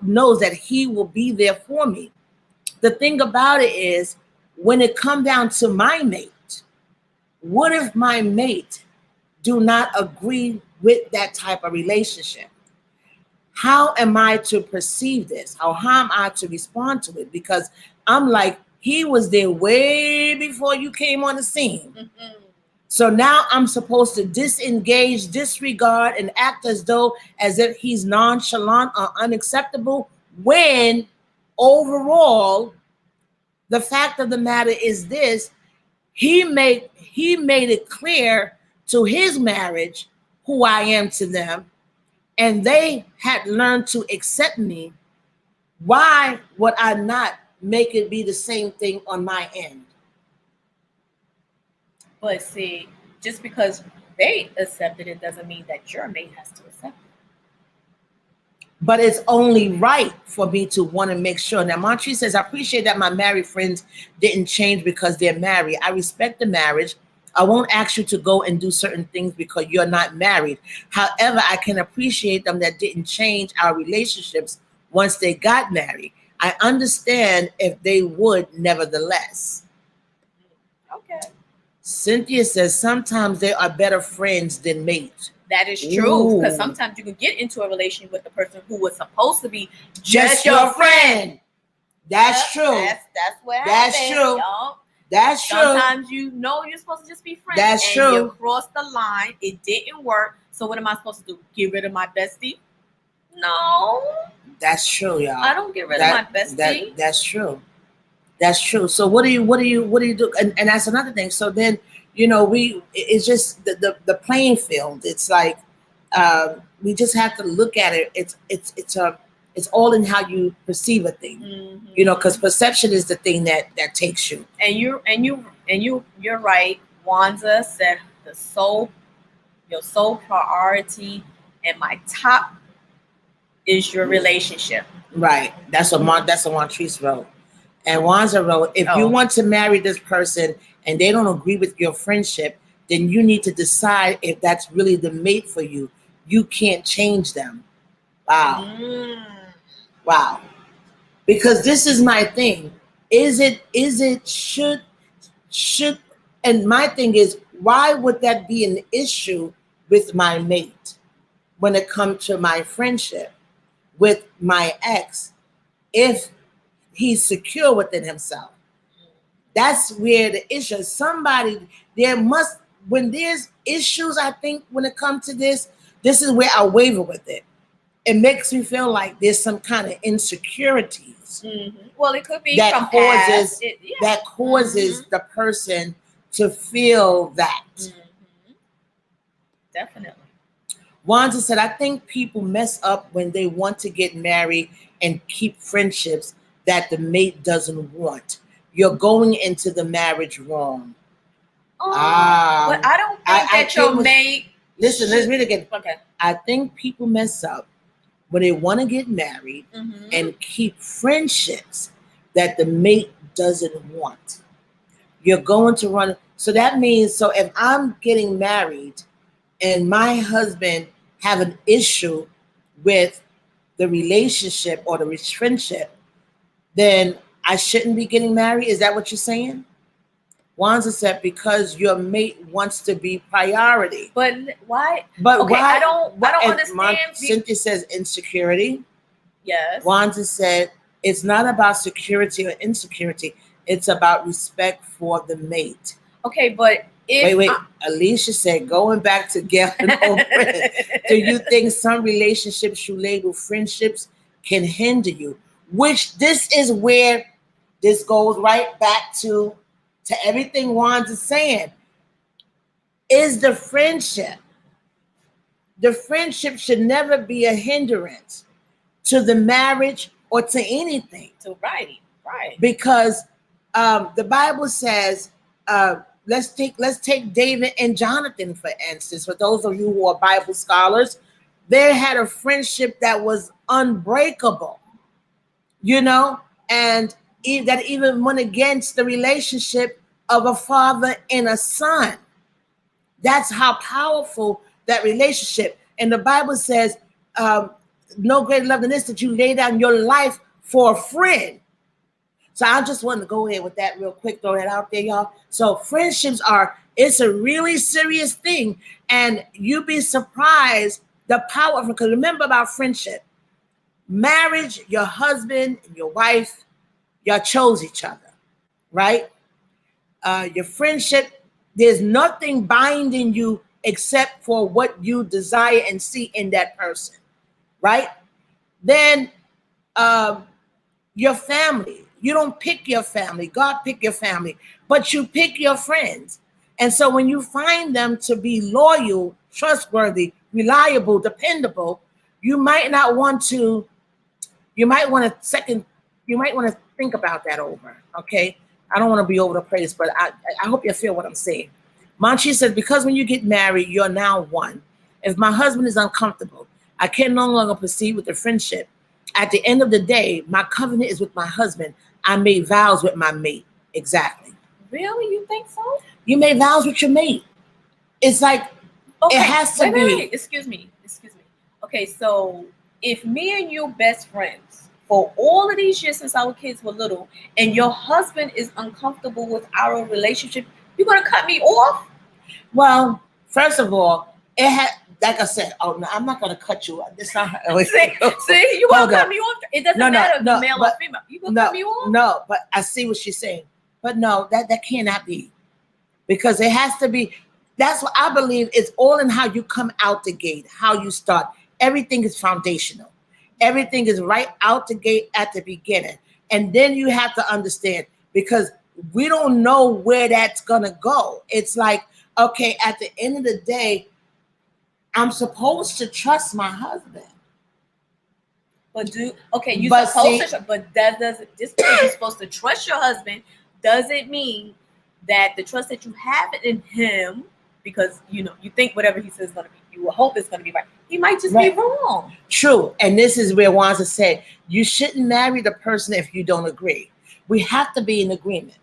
Knows that he will be there for me. The thing about it is, when it comes down to my mate, what if my mate do not agree with that type of relationship? How am I to perceive this? How am I to respond to it? Because I'm like, he was there way before you came on the scene. So now I'm supposed to disengage, disregard, and act as if he's nonchalant or unacceptable, when overall, the fact of the matter is this: he made it clear to his marriage who I am to them, and they had learned to accept me. Why would I not make it be the same thing on my end? But see, just because they accepted it doesn't mean that your mate has to accept it. but it's only right for me to want to make sure. Now, Montree says, I appreciate that my married friends didn't change because they're married. I respect the marriage. I won't ask you to go and do certain things because you're not married. However, I can appreciate them that didn't change our relationships once they got married. I understand if they would, nevertheless. Okay. Cynthia says, sometimes they are better friends than mates. That is true, because Ooh. sometimes you can get into a relationship with the person who was supposed to be Just your friend. That's true. That's what That's happens, true. y'all. That's true. Sometimes you know you're supposed to just be friends. That's and true. You crossed the line. It didn't work. So what am I supposed to do? Get rid of my bestie? No. That's true, y'all. I don't get rid of my bestie. That's true. That's true. So what do you do? And that's another thing. So then, it's just the playing field. It's like we just have to look at it. It's all in how you perceive a thing. Mm-hmm. Because perception is the thing that takes you. And you're right. Wanza said your sole priority and my top is your relationship. Right. That's what Montrese wrote. And Wanza wrote, if you want to marry this person and they don't agree with your friendship, then you need to decide if that's really the mate for you. You can't change them. Wow. Wow. Because this is my thing. Should, and my thing is, why would that be an issue with my mate when it comes to my friendship with my ex if he's secure within himself? That's where the issue is. When there's issues, I think when it comes to this is where I waver with it. It makes me feel like there's some kind of insecurities. Mm-hmm. Well, it could be that from causes mm-hmm. the person to feel that. Mm-hmm. Definitely. Wanda said, I think people mess up when they want to get married and keep friendships that the mate doesn't want. You're going into the marriage wrong. But I don't think that your mate... Listen, let's read it again. Okay. I think people mess up when they want to get married and keep friendships that the mate doesn't want. You're going to run. So that means, so if I'm getting married and my husband have an issue with the relationship or the friendship, then I shouldn't be getting married. Is that what you're saying? Wanza said, because your mate wants to be priority. But why? But okay, why? I don't understand. Cynthia says insecurity. Yes. Wanza said, it's not about security or insecurity. It's about respect for the mate. Okay, but if... Alicia said, going back to Gail and Oprah, do you think some relationships you label friendships can hinder you? Which this is where this goes right back to everything Wanda's saying. Is the friendship should never be a hindrance to the marriage or to anything. Right. Because the Bible says, let's take David and Jonathan, for instance. For those of you who are Bible scholars, they had a friendship that was unbreakable, and that even went against the relationship of a father and a son. That's how powerful that relationship. And the Bible says, no greater love than this, that you lay down your life for a friend. So I just wanted to go ahead with that real quick, throw that out there, y'all. So friendships it's a really serious thing. And you'd be surprised the power of it. Because remember about friendship. Marriage, your husband and your wife, y'all chose each other, right? Your friendship, there's nothing binding you except for what you desire and see in that person, right? Then your family, you don't pick your family. God pick your family, but you pick your friends. And so when you find them to be loyal, trustworthy, reliable, dependable, you might want to think about that over, okay? I don't want to be over the place, but I hope you feel what I'm saying. Manchi says, because when you get married, you're now one. If my husband is uncomfortable, I can no longer proceed with the friendship. At the end of the day, my covenant is with my husband. I made vows with my mate. Exactly. Really? You think so? You made vows with your mate. It's like Okay. it has to be. Wait. Excuse me. Okay, so if me and you best friends for all of these years since our kids were little, and your husband is uncomfortable with our relationship, you're gonna cut me off? Well, first of all, it had, like I said, oh no, I'm not gonna cut you off. It's not. See, you Hold gonna cut up. me off? It doesn't No, matter if no, it's male but- or female. You gonna cut me off? No, but I see what she's saying. But no, that cannot be, because it has to be. That's what I believe. It's all in how you come out the gate, how you start. Everything is foundational. Everything is right out the gate at the beginning, and then you have to understand, because we don't know where that's gonna go. It's like, okay, at the end of the day, I'm supposed to trust my husband. But you're But supposed see- to, but that doesn't, just because you're supposed to trust your husband doesn't mean that the trust that you have in him, because you think whatever he says is gonna be, you will hope it's gonna be right. He might just Right. be wrong. True. And this is where Wanza said, you shouldn't marry the person if you don't agree. We have to be in agreement.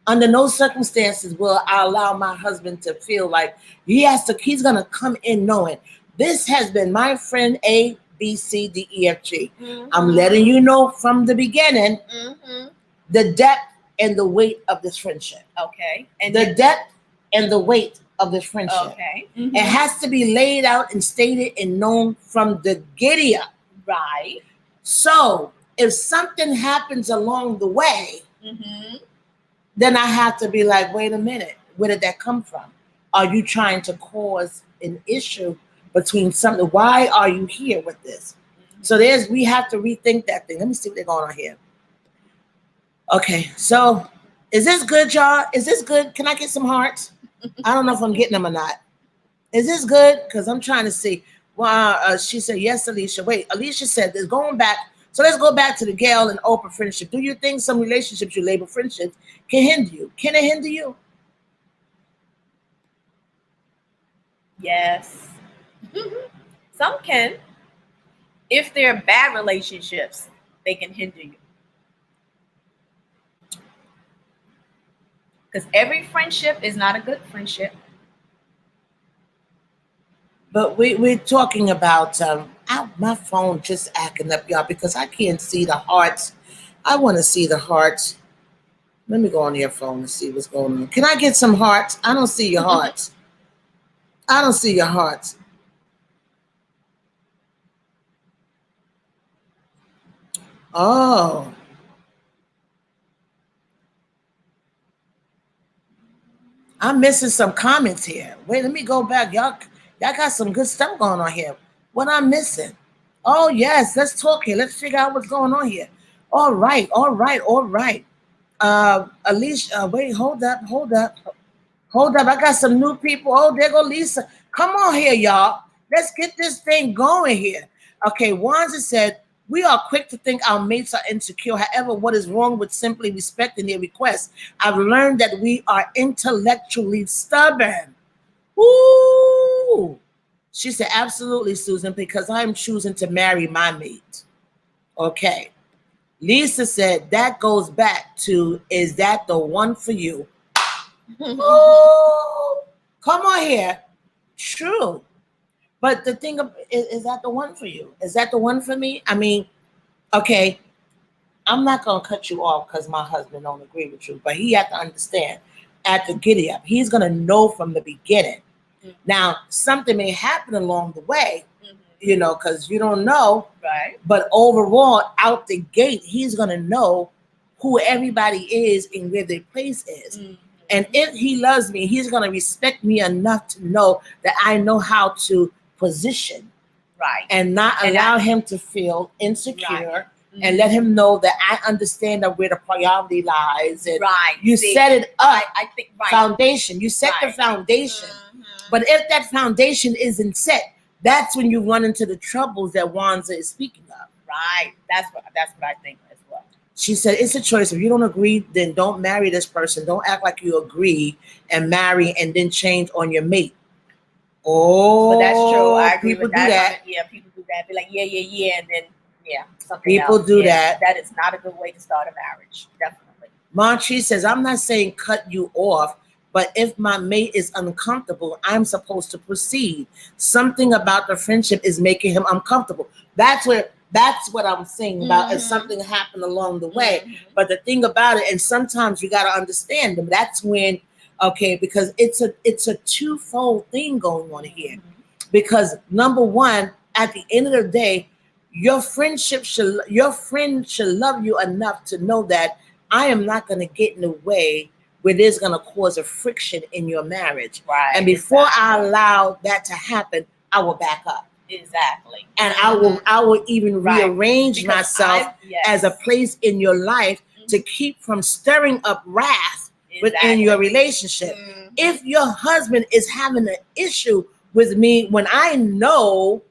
Under no circumstances will I allow my husband to feel like he's going to come in knowing this has been my friend A, B, C, D, E, F, G. Mm-hmm. I'm letting you know from the beginning Mm-hmm. the depth and the weight of this friendship. Okay. And The depth and the weight of this friendship. okay. Mm-hmm. It has to be laid out and stated and known from the giddy up. Right. So if something happens along the way, Mm-hmm. then I have to be like, wait a minute, where did that come from? Are you trying to cause an issue between something? Why are you here with this? So we have to rethink that thing. Let me see what they're going on here. Okay, so is this good, y'all? Is this good? Can I get some hearts? I don't know if I'm getting them or not. Is this good? Because I'm trying to see. Well, she said, yes, Alicia. Wait, Alicia said, there's going back. So let's go back to the Gail and Oprah friendship. Do you think some relationships you label friendships can hinder you? Can it hinder you? Yes. Some can. If they're bad relationships, they can hinder you. Because every friendship is not a good friendship. But we're talking about, my phone just acting up, y'all, because I can't see the hearts. I want to see the hearts. Let me go on your phone and see what's going on. Can I get some hearts? I don't see your hearts. I don't see your hearts. Oh. I'm missing some comments here. Wait, let me go back. Y'all got some good stuff going on here. What I'm missing? Oh, yes. Let's talk here. Let's figure out what's going on here. All right. Alicia, wait, hold up. I got some new people. Oh, there go Lisa. Come on here, y'all. Let's get this thing going here. Okay, Wanza said, we are quick to think our mates are insecure. However, what is wrong with simply respecting their requests? I've learned that we are intellectually stubborn. Ooh. She said, absolutely, Susan, because I'm choosing to marry my mate. Okay. Lisa said, that goes back to, is that the one for you? Ooh. Come on here. True. But the thing is that the one for you? Is that the one for me? I mean, okay, I'm not going to cut you off because my husband don't agree with you, but he has to understand at the giddy up. He's going to know from the beginning. Mm-hmm. Now, something may happen along the way, because you don't know. Right. But overall, out the gate, he's going to know who everybody is and where their place is. Mm-hmm. And if he loves me, he's going to respect me enough to know that I know how to position, right, and not allow him to feel insecure, right. Mm-hmm. And let him know that I understand that where the priority lies. And right, you set it up. I think right. Foundation. You set the foundation. Mm-hmm. But if that foundation isn't set, that's when you run into the troubles that Wanza is speaking of. Right. That's what I think as well. She said, it's a choice. If you don't agree, then don't marry this person. Don't act like you agree and marry and then change on your mate. Oh, but that's true. I agree people with do that. that. Yeah, people do that. Be like, yeah, and then something People else. do that. That is not a good way to start a marriage. Definitely. Montree says, I'm not saying cut you off, but if my mate is uncomfortable, I'm supposed to proceed. Something about the friendship is making him uncomfortable. That's what I'm saying about if something happened along the way. But the thing about it, and sometimes you got to understand them. That's when, because it's a twofold thing going on here. Because number one, at the end of the day, your friend should love you enough to know that I am not going to get in the way where there's going to cause a friction in your marriage. Right. And before I allow that to happen, I will back up. Exactly. And I will even rearrange myself as a place in your life to keep from stirring up wrath within your relationship. If your husband is having an issue with me when I know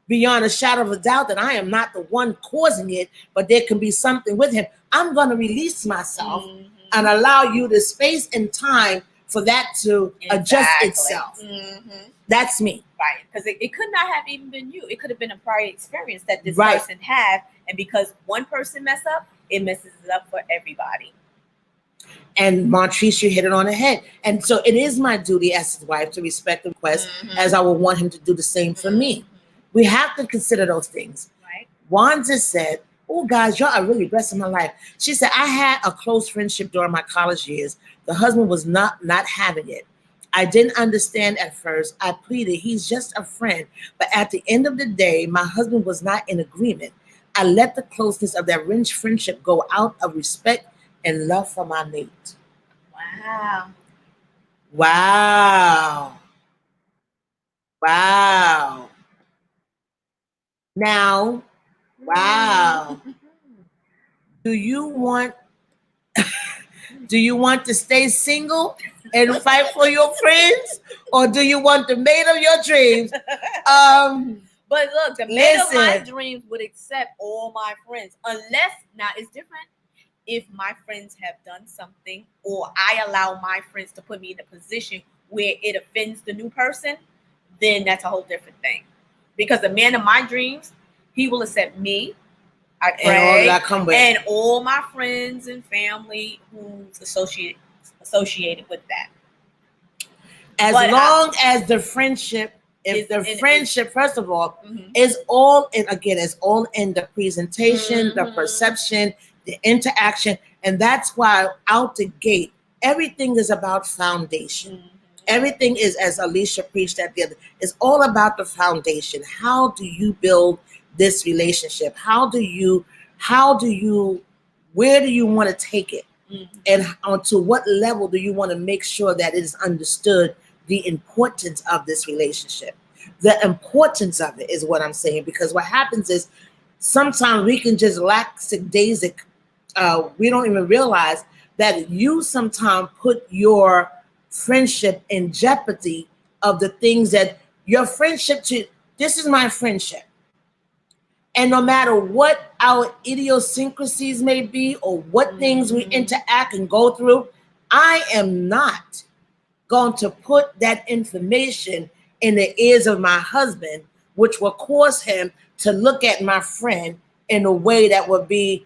beyond a shadow of a doubt that I am not the one causing it, but there can be something with him, I'm going to release myself and allow you the space and time for that to adjust itself. That's me. Right. Because it could not have even been you. It could have been a prior experience that this person had. And because one person messed up, it messes it up for everybody. And Montrese, you hit it on the head. And so it is my duty as his wife to respect the request, as I would want him to do the same for me. We have to consider those things. Right. Wanda said, oh, guys, y'all are really blessing my life. She said, I had a close friendship during my college years. The husband was not having it. I didn't understand at first. I pleaded, he's just a friend. But at the end of the day, my husband was not in agreement. I let the closeness of that rich friendship go out of respect and love for my mate. Wow. Wow. Wow. Now, wow. Do you want to stay single and fight for your friends, or do you want the mate of your dreams? But look, the mate of my dreams would accept all my friends, unless now it's different. If my friends have done something, or I allow my friends to put me in a position where it offends the new person, then that's a whole different thing. Because the man of my dreams, he will accept me. I pray, and all that come with, and all my friends and family who's associated with that. As long as the friendship, first of all, is all in, again, it's all in the presentation, the perception, the interaction, and that's why out the gate, everything is about foundation. Everything is, as Alicia preached at the other, it's all about the foundation. How do you build this relationship? Where do you want to take it? And to what level do you want to make sure that it is understood the importance of this relationship? The importance of it is what I'm saying, because what happens is sometimes we can just lackadaisic. We don't even realize that you sometimes put your friendship in jeopardy of the things that your friendship to. This is my friendship. And no matter what our idiosyncrasies may be or what things we interact and go through, I am not going to put that information in the ears of my husband, which will cause him to look at my friend in a way that would be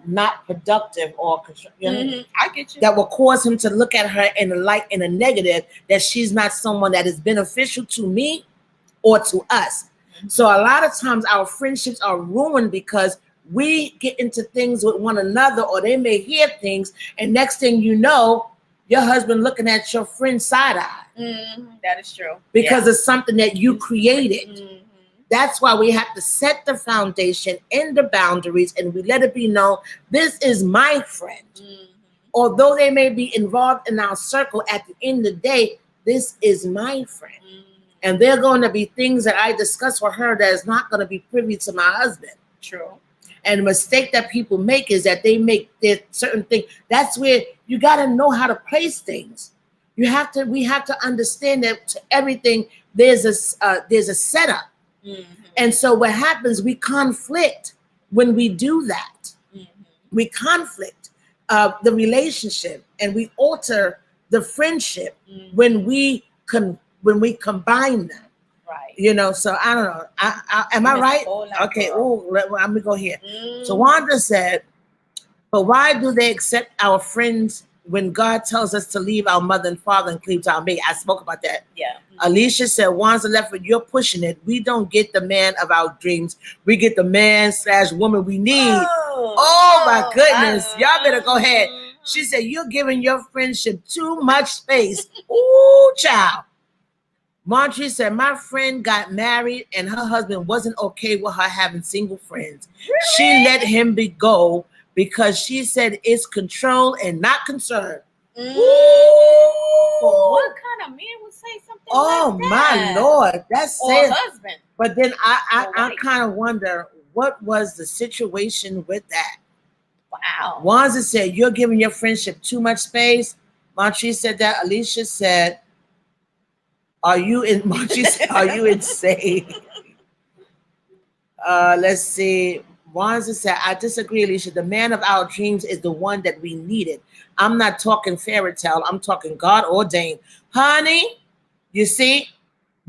not productive or I get you. That will cause him to look at her in a light, in a negative, that she's not someone that is beneficial to me or to us. So a lot of times our friendships are ruined because we get into things with one another, or they may hear things, and next thing you know, your husband looking at your friend's side eye. That is true. Because it's something that you created. That's why we have to set the foundation and the boundaries, and we let it be known, this is my friend. Although they may be involved in our circle, at the end of the day, this is my friend. And there are going to be things that I discuss with her that is not going to be privy to my husband. True. And the mistake that people make is that they make their certain thing. That's where you got to know how to place things. We have to understand that to everything there's a setup. And so what happens, we conflict when we do that. We conflict the relationship, and we alter the friendship when we combine them. Right. You know, so I don't know. Am I Miss a right? whole lot, Okay. girl. Oh, let me go here. So Mm. Wanda said, but why do they accept our friends when God tells us to leave our mother and father and cleave to our mate? I spoke about that. Yeah. Alicia said, Wands left, but you're pushing it. We don't get the man of our dreams. We get the man/woman we need. Oh my goodness. Y'all better go ahead. She said, you're giving your friendship too much space. Ooh, child. Marjorie said, my friend got married and her husband wasn't okay with her having single friends. Really? She let him go because she said it's control and not concern. Mm. Ooh. But what kind of man would say something Oh like that? my Lord. That's Or sad. husband. But then Or I wife. kind of wonder what was the situation with that. Wow. Wanza said, you're giving your friendship too much space. Montree said that. Alicia said, are you in Montree said, are you insane? Let's see. Wanza said, I disagree, Alicia. The man of our dreams is the one that we needed. I'm not talking fairy tale. I'm talking God ordained. Honey, you see,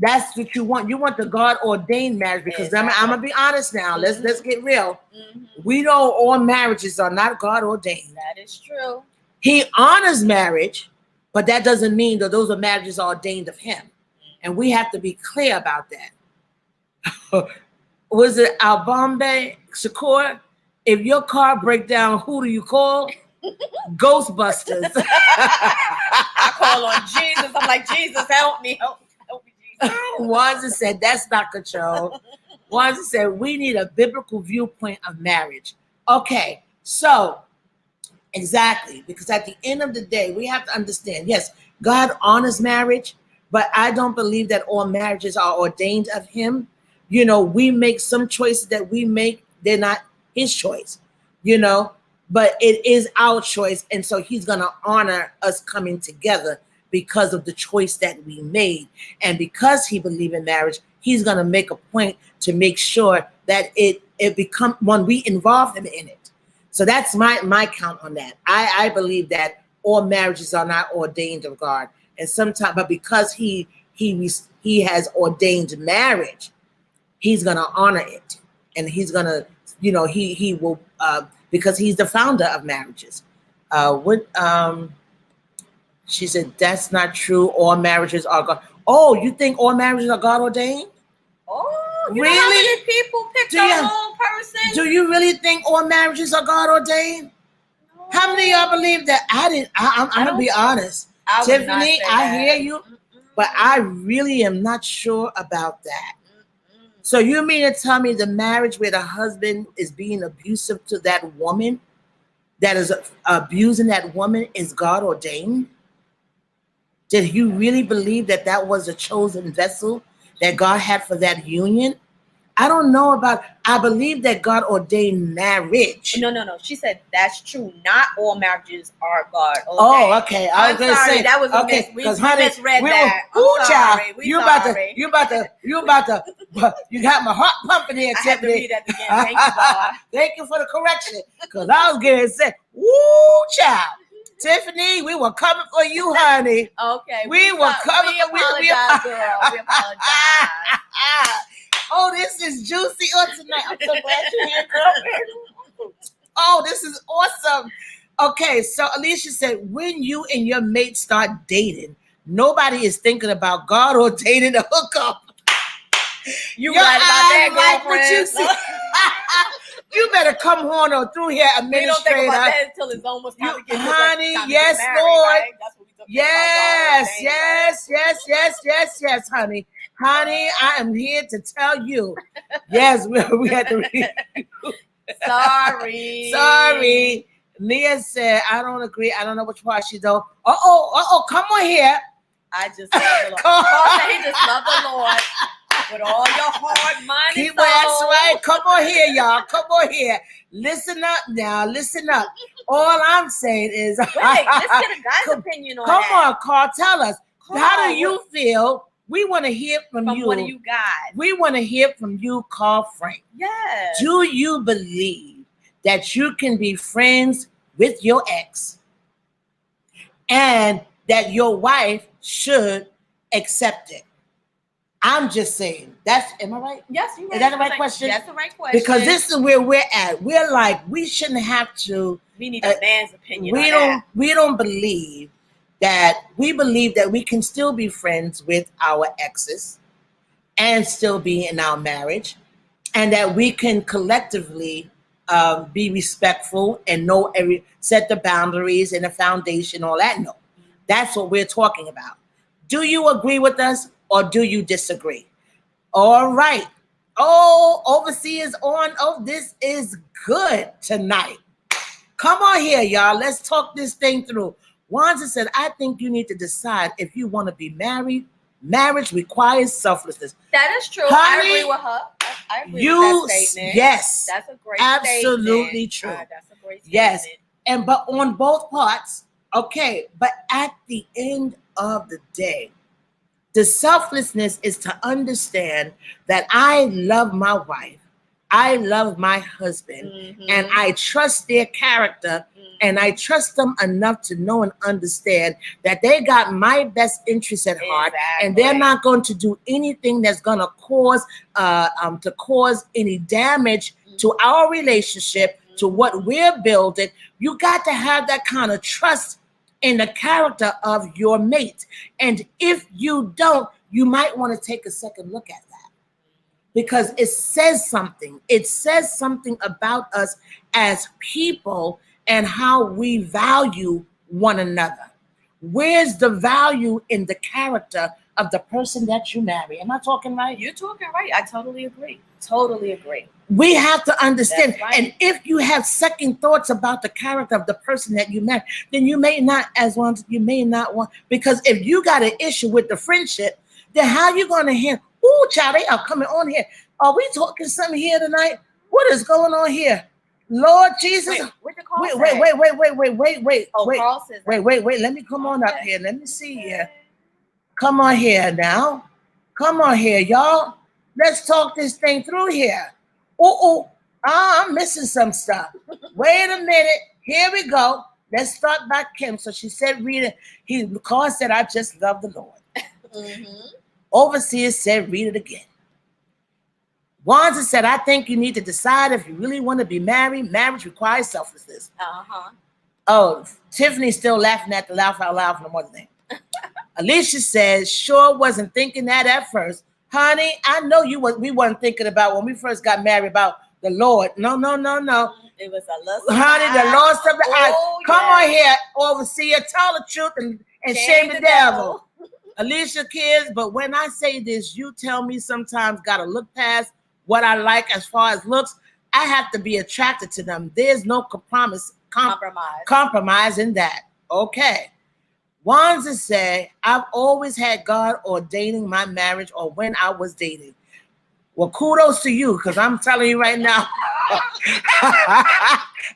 that's what you want. You want the God ordained marriage because Exactly. I'm gonna be honest now. Let's get real. Mm-hmm. We know all marriages are not God ordained. That is true. He honors marriage, but that doesn't mean that those are marriages ordained of him. And we have to be clear about that. Was it Albombe Shakur? If your car break down, who do you call? Ghostbusters. I call on Jesus. I'm like, Jesus, help me, help me, Jesus. Wanza said that's not control. Wanza said we need a biblical viewpoint of marriage. Okay, so exactly, because at the end of the day, we have to understand, yes, God honors marriage, but I don't believe that all marriages are ordained of him. You know, we make some choices that we make, they're not his choice, you know, but it is our choice. And so he's going to honor us coming together because of the choice that we made. And because he believes in marriage, he's going to make a point to make sure that it become when we involve him in it. So that's my count on that. I believe that all marriages are not ordained of God, and sometimes, but because he has ordained marriage, he's gonna honor it, and he's gonna, you know, he will because he's the founder of marriages. She said that's not true. All marriages are God. Oh, you think all marriages are God ordained? Oh, you really? know how many people pick the wrong person? Do you really think all marriages are God ordained? No. How many of y'all believe that? I'm gonna be honest. Tiffany, I hear you, but I really am not sure about that. So you mean to tell me the marriage where the husband is being abusive to that woman, that is abusing that woman, is God ordained? Did you really believe that that was a chosen vessel that God had for that union? I don't know about, I believe that God ordained marriage. No. She said that's true. Not all marriages are God. Okay. Oh, okay. I was I'm sorry. Say, that was okay. We misread that. You got my heart pumping here, Tiffany. I had to read that again. Thank you, God. Thank you for the correction. Because I was going to say, woo, child. Tiffany, we were coming for you, honey. Okay. We were coming for you. We apologize, girl. We apologize. Oh, this is juicy on tonight. I'm so glad you're here, girl. Oh, this is awesome. Okay, so Alicia said, when you and your mate start dating, nobody is thinking about God or dating a hookup. You right about that, girlfriend. What you You better come on through here, administrator. We don't think about that until it's almost time to get honey, time yes, to get married, Lord. Right? That's what we talking yes, honey. Honey, I am here to tell you. Yes, we had to read. Sorry. Leah said, I don't agree. I don't know which part she don't. Come on here. I just love the Lord. Paul said he just love the Lord with all your heart, mind, and soul. That's right. Come on here, y'all. Come on here. Listen up now. Listen up. All I'm saying is, wait, let's get a guy's opinion on that. Come on, Carl. Tell us. How do you feel? We want to hear from you. One of you guys. We want to hear from you, Carl Frank. Yes. Do you believe that you can be friends with your ex and that your wife should accept it? I'm just saying. Am I right? Yes, you're right. Is that the right question? That's the right question. Because this is where we're at. We're like, we shouldn't have to. We need a man's opinion. We don't believe that. We believe that we can still be friends with our exes and still be in our marriage, and that we can collectively be respectful and set the boundaries and the foundation, all that. No, that's what we're talking about. Do you agree with us or do you disagree? All right. Oh, overseers on. Oh, this is good tonight. Come on here, y'all. Let's talk this thing through. Wanza said, I think you need to decide if you want to be married. Marriage requires selflessness. That is true. Honey, I agree with her. I agree with that statement. Yes. That's a great absolutely statement. True. That's a great statement. Yes. But on both parts, okay. But at the end of the day, the selflessness is to understand that I love my wife, I love my husband, and I trust their character, and I trust them enough to know and understand that they got my best interest at heart, and they're not going to do anything that's going to cause any damage to our relationship, to what we're building. You got to have that kind of trust in the character of your mate. And if you don't, you might want to take a second look at that, because it says something. It says something about us as people and how we value one another. Where's the value in the character of the person that you marry? Am I talking right? You're talking right. I totally agree. Totally agree. We have to understand. Right. And if you have second thoughts about the character of the person that you marry, then you may not want, because if you got an issue with the friendship, then how you going to handle? Ooh, child, they are coming on here. Are we talking something here tonight? What is going on here? Lord Jesus. Wait. Oh, Carl says wait. Let me come on up here. Let me see here. Come on here now. Come on here, y'all. Let's talk this thing through here. I'm missing some stuff. Wait a minute. Here we go. Let's start by Kim. So she said, read it. Carl said, I just love the Lord. Overseer said, read it again. Wanza said, I think you need to decide if you really want to be married. Marriage requires selflessness. Oh, Tiffany's still laughing at the laugh out loud from the one thing. Alicia says, sure wasn't thinking that at first. Honey, I know we weren't thinking about when we first got married about the Lord. No. It was a lust. Honey, the lost of the eye. Come on here, overseer. Tell the truth and shame the devil. Alicia, kids, but when I say this, you tell me sometimes got to look past what I like as far as looks. I have to be attracted to them. There's no compromise in that. Okay. Wanza said, I've always had God ordaining my marriage or when I was dating. Well, kudos to you, because I'm telling you right now,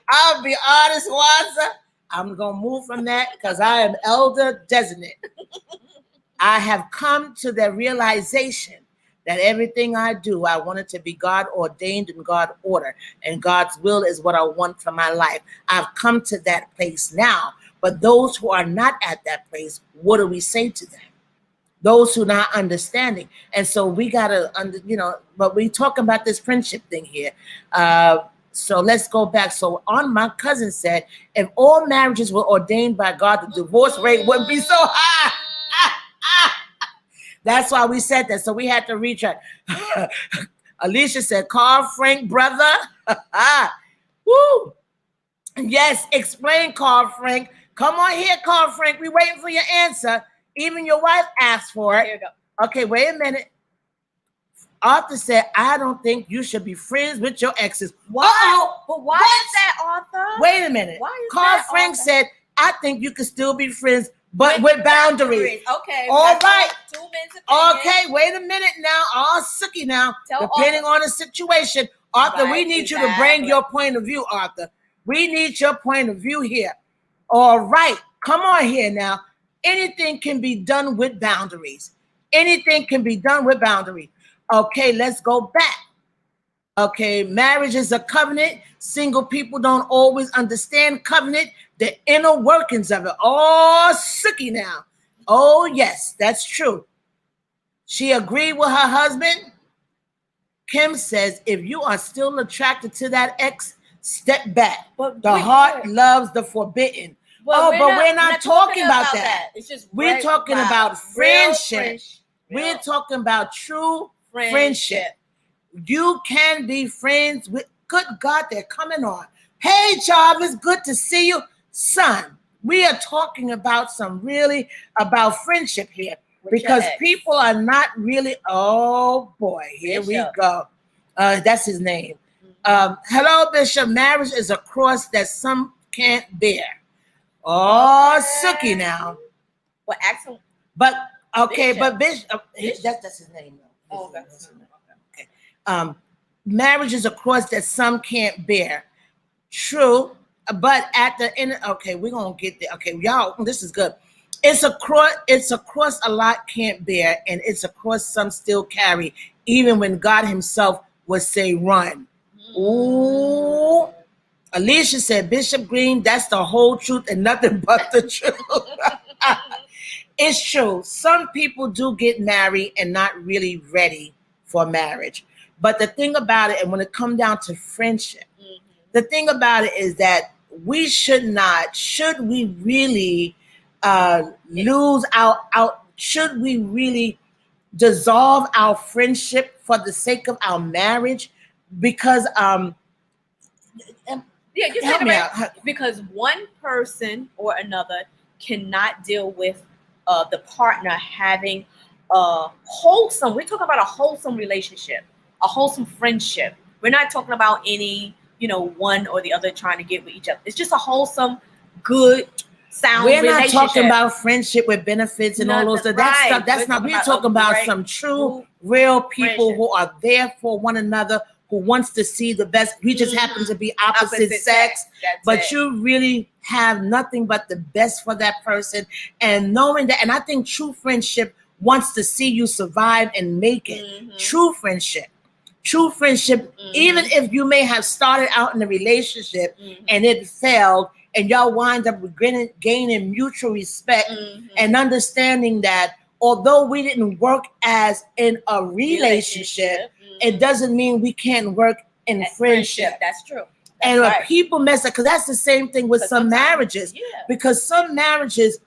I'll be honest, Wanza, I'm going to move from that because I am elder designate. I have come to the realization that everything I do, I want it to be God ordained and God ordered, and God's will is what I want for my life. I've come to that place now. But those who are not at that place, what do we say to them? Those who are not understanding. And so we got to, but we talk about this friendship thing here. So let's go back. So my cousin said, if all marriages were ordained by God, the divorce rate wouldn't be so high. That's why we said that. So we had to retract. Alicia said, Carl Frank, brother. Woo. Yes, explain, Carl Frank. Come on here, Carl Frank. We're waiting for your answer. Even your wife asked for it. Here you go. Okay, wait a minute. Arthur said, I don't think you should be friends with your exes. Wow. But why is that, Arthur? Wait a minute. Carl Frank said, I think you can still be friends, but with boundaries. Okay. All right. 2 minutes. Okay, wait a minute now. All sookie now. Depending on the situation. Arthur, we need you to bring your point of view, Arthur. We need your point of view here. All right. Come on here now. Anything can be done with boundaries. Anything can be done with boundaries. Okay, let's go back. Okay, marriage is a covenant. Single people don't always understand covenant, the inner workings of it. Oh, sookie now. Oh, yes, that's true. She agreed with her husband. Kim says, if you are still attracted to that ex, step back. But The heart loves the forbidden. But we're not talking about that. It's just we're talking about friendship. We're talking about true friendship. You can be friends with, good God, they're coming on. Hey, Jarvis, good to see you. Son, we are talking about about friendship here. Because people are not really, oh boy, here we go. That's his name. Hello, Bishop. Marriage is a cross that some can't bear. Oh, Suki now. But ask him. But okay, but Bishop, that's his name. Oh, that's okay. Marriage is a cross that some can't bear. True, but at the end, okay, we're gonna get there. Okay, y'all, this is good. It's a cross a lot can't bear, and it's a cross some still carry, even when God himself would say run. Ooh. Alicia said, Bishop Green, that's the whole truth and nothing but the truth. It's true. Some people do get married and not really ready for marriage. But the thing about it, and when it comes down to friendship, the thing about it is that we should we really lose should we really dissolve our friendship for the sake of our marriage? Because you said it right. Because one person or another cannot deal with the partner having a wholesome, we're talking about a wholesome relationship, a wholesome friendship. We're not talking about any, one or the other trying to get with each other. It's just a wholesome, good, sound relationship. We're not talking about friendship with benefits and all those stuff. That's not. We're talking about some true, real people who are there for one another, who wants to see the best. We just happen to be opposite sex, but you really have nothing but the best for that person. And knowing that, and I think true friendship wants to see you survive and make it. True friendship, even if you may have started out in a relationship and it failed, and y'all wind up with gaining mutual respect and understanding that although we didn't work as in a relationship, it doesn't mean we can't work in friendship. That's true. And when people mess up, because that's the same thing with some marriages, because some marriages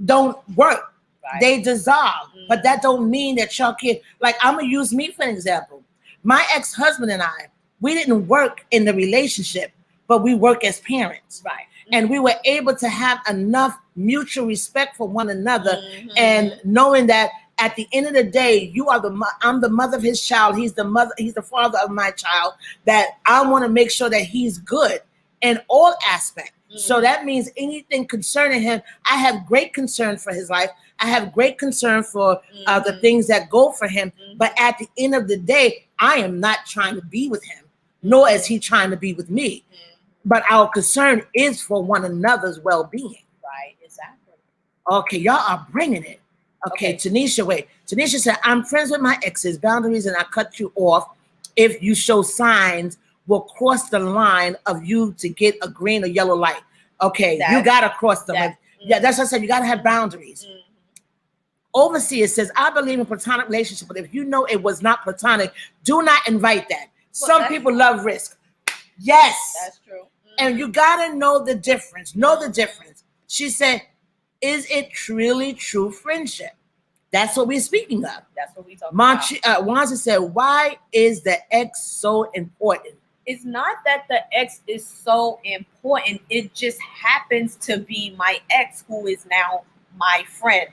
don't work. They dissolve, but that don't mean that y'all can't. Like, I'm going to use me for an example. My ex-husband and I, we didn't work in the relationship, but we work as parents. Right. And we were able to have enough mutual respect for one another, and knowing that at the end of the day, I'm the mother of his child. He's the father of my child, that I want to make sure that he's good in all aspects. So that means anything concerning him, I have great concern for his life. I have great concern for the things that go for him. But at the end of the day, I am not trying to be with him, nor is he trying to be with me. But our concern is for one another's well-being. Right, exactly. Okay, y'all are bringing it. Okay, Tanisha, wait. Tanisha said, I'm friends with my ex's boundaries and I cut you off if you show signs will cross the line of you to get a green or yellow light. Okay, you got to cross the line. Yeah, that's what I said. You got to have boundaries. Overseer says, I believe in platonic relationship, but if you know it was not platonic, do not invite that. Some people love risk. Yes. That's true. And you got to know the difference. Know the difference. She said, is it truly true friendship? That's what we're speaking of. That's what we talking about. Wanza said, why is the ex so important? It's not that the ex is so important. It just happens to be my ex who is now my friend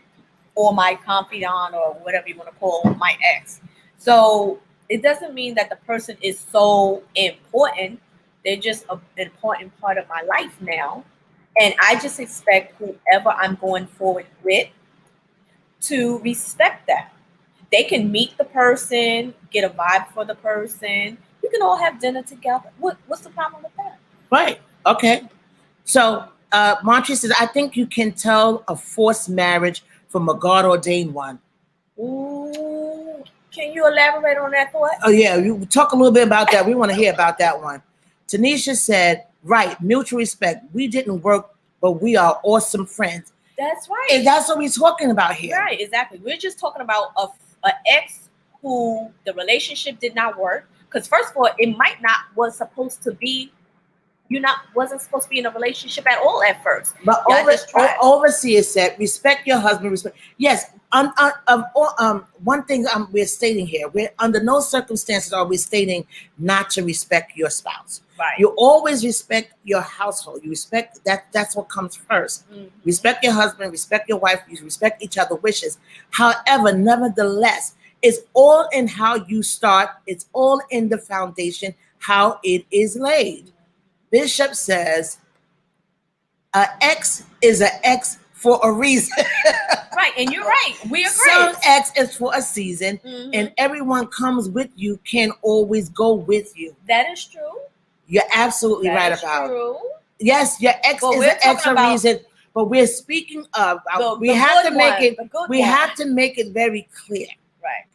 or my confidant or whatever you want to call my ex. So it doesn't mean that the person is so important. They're just an important part of my life now. And I just expect whoever I'm going forward with to respect that. They can meet the person, get a vibe for the person. You can all have dinner together. What's the problem with that? Right. Okay. So Montre says, I think you can tell a forced marriage from a God-ordained one. Ooh. Can you elaborate on that thought? Oh, yeah. You talk a little bit about that. We want to hear about that one. Tanisha said, right, mutual respect. We didn't work, but we are awesome friends. That's right. And that's what we're talking about here. Right, exactly. We're just talking about an ex who the relationship did not work. Because first of all, it might not was supposed to be. Wasn't supposed to be in a relationship at all at first. But overseer said, respect your husband. Respect. Yes. One thing we're stating here: we're under no circumstances are we stating not to respect your spouse. Right. You always respect your household. You respect that. That's what comes 1st. Mm-hmm. Respect your husband. Respect your wife. You respect each other's wishes. However, nevertheless, it's all in how you start. It's all in the foundation, how it is laid. Bishop says, an ex is an ex for a reason. Right, and you're right. We agree. Some ex is for a season, and everyone comes with you, can always go with you. That is true. You're absolutely right about true. Yes, your ex is an ex for a reason. But we're speaking of we have to make it very clear. Right.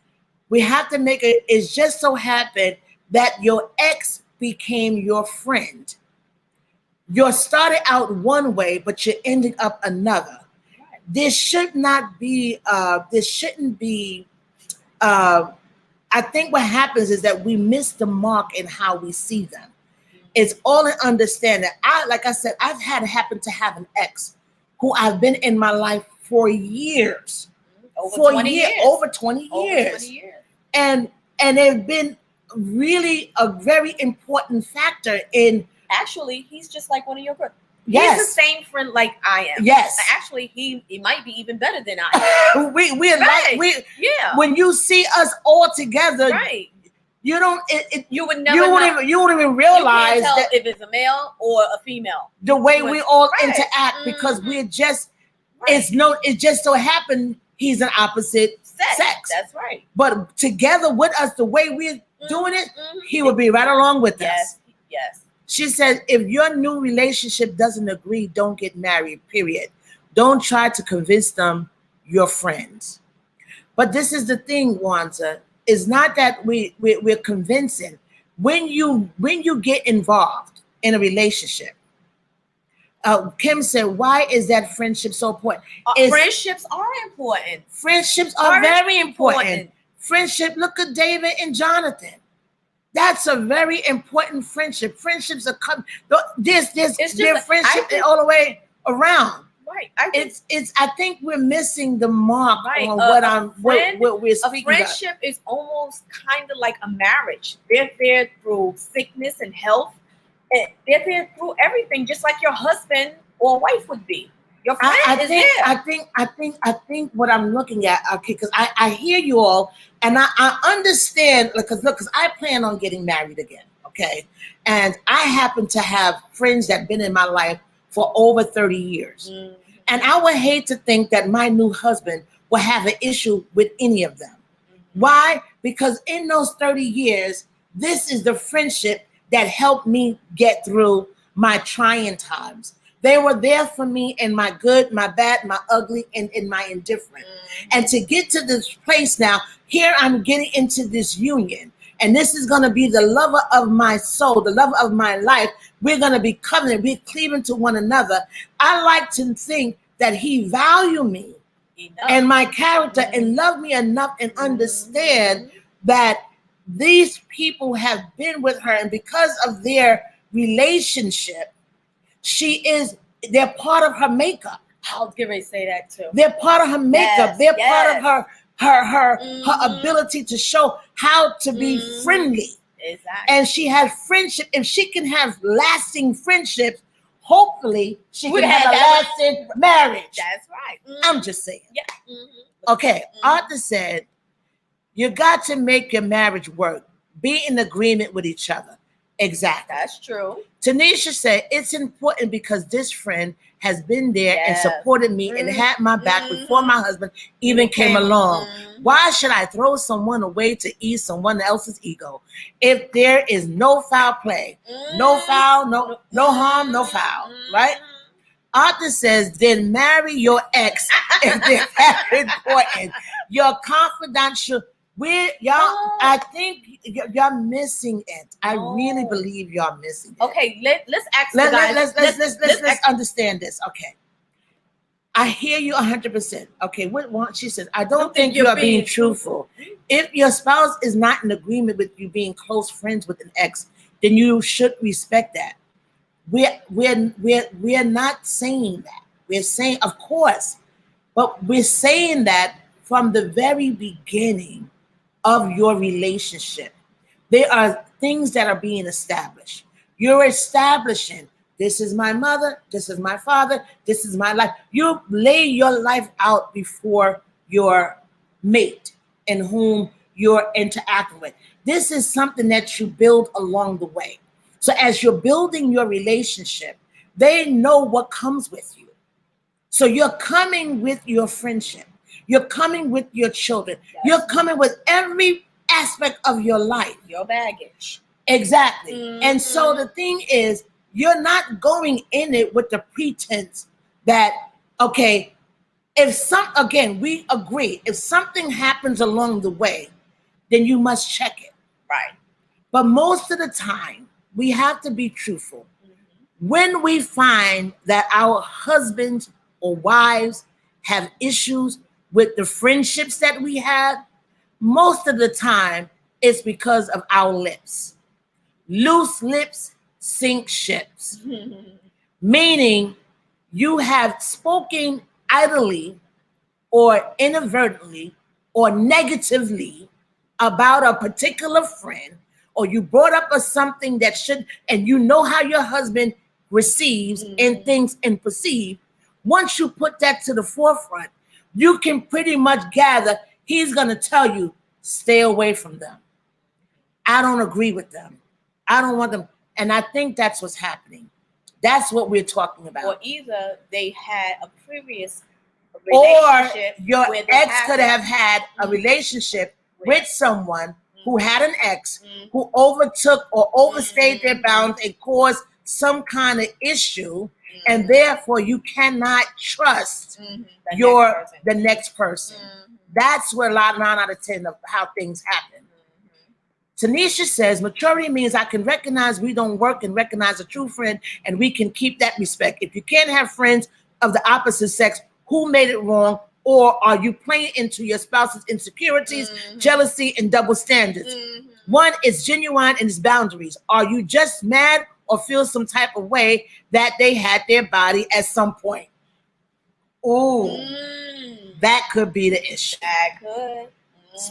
We have to make it. It's just so happened that your ex became your friend. You're started out one way, but you're ending up another. Right. This shouldn't be. I think what happens is that we miss the mark in how we see them. It's all in understanding. Like I said, I've had it happen to have an ex who I've been in my life for years. Over 20 years. And they've been really a very important factor in. Actually, he's just like one of your brothers. Yes. He's the same friend like I am. Yes. Actually, he might be even better than I am. we're right. When you see us all together, right. You don't. You would never. You wouldn't even realize you can't tell that if it's a male or a female. The way we all interact, because we're just. Right. It just so happened he's an opposite sex. That's right. But together with us, the way we're doing it, he would be right along with us. Yes. She said, if your new relationship doesn't agree, don't get married, period. Don't try to convince them you're friends. But this is the thing, Wanda. It's not that we're convincing. When you get involved in a relationship, Kim said, why is that friendship so important? Friendships are important. Friendships are very important. Friendship, look at David and Jonathan. That's a very important friendship. Friendships are coming. Their friendship all the way around. Right. I think we're missing the mark on what we're speaking about. A friendship is almost kind of like a marriage. They're there through sickness and health. They're there through everything, just like your husband or wife would be. Your friend is there. I think what I'm looking at, okay, because I hear you all, and I understand, because I plan on getting married again, okay? And I happen to have friends that have been in my life for over 30 years. Mm-hmm. And I would hate to think that my new husband will have an issue with any of them. Mm-hmm. Why? Because in those 30 years, this is the friendship that helped me get through my trying times. They were there for me in my good, my bad, my ugly, and in my indifferent. Mm-hmm. And to get to this place now, here I'm getting into this union. And this is going to be the lover of my soul, the lover of my life. We're going to be covenant. We're cleaving to one another. I like to think that he value me and my character and love me enough and understand that these people have been with her. And because of their relationship, they're part of her makeup. I was getting ready to say that too. They're part of her makeup. They're part of her ability to show how to be friendly. Exactly. And she has friendship. If she can have lasting friendships, hopefully she can have a lasting marriage. That's right. Mm-hmm. I'm just saying. Yeah. Mm-hmm. Okay. Arthur said, you got to make your marriage work. Be in agreement with each other. Exactly. That's true. Tanisha said, it's important because this friend has been there and supported me and had my back before my husband even came along. Why should I throw someone away to ease someone else's ego? If there is no foul play, no foul, no harm, no foul, right? Arthur says, then marry your ex if they're that important. Your confidential. I think y'all missing it. I really believe y'all missing it. Okay, let's ask the guys. Let's understand this. Okay. I hear you 100%. Okay, what she says, I don't think you are being truthful. If your spouse is not in agreement with you being close friends with an ex, then you should respect that. We're not saying that. We're saying, of course, but we're saying that from the very beginning of your relationship. There are things that are being established. You're establishing, this is my mother, this is my father, this is my life. You lay your life out before your mate and whom you're interacting with. This is something that you build along the way. So as you're building your relationship, they know what comes with you. So you're coming with your friendship. You're coming with your children. You're coming with every aspect of your life. Your baggage. Exactly. And so the thing is, you're not going in it with the pretense that, okay, again, we agree, if something happens along the way, then you must check it. Right. But most of the time, we have to be truthful. When we find that our husbands or wives have issues with the friendships that we have, most of the time it's because of our lips. Loose lips sink ships. Meaning you have spoken idly or inadvertently or negatively about a particular friend, or you brought up something that should, and you know how your husband receives and thinks and perceives. Once you put that to the forefront, you can pretty much gather he's going to tell you, stay away from them. I don't agree with them. I don't want them. And I think that's what's happening. That's what we're talking about. Or either they had a previous or your ex could have had a relationship with someone who had an ex who overtook or overstayed their bounds and caused some kind of issue, and therefore you cannot trust the next person. That's where 9 out of 10 of how things happen. Tanisha says, maturity means I can recognize we don't work and recognize a true friend, and we can keep that respect. If you can't have friends of the opposite sex, who made it wrong? Or are you playing into your spouse's insecurities, jealousy, and double standards? One is genuine in its boundaries. Are you just mad or feel some type of way that they had their body at some point? Ooh, that could be the issue. That could.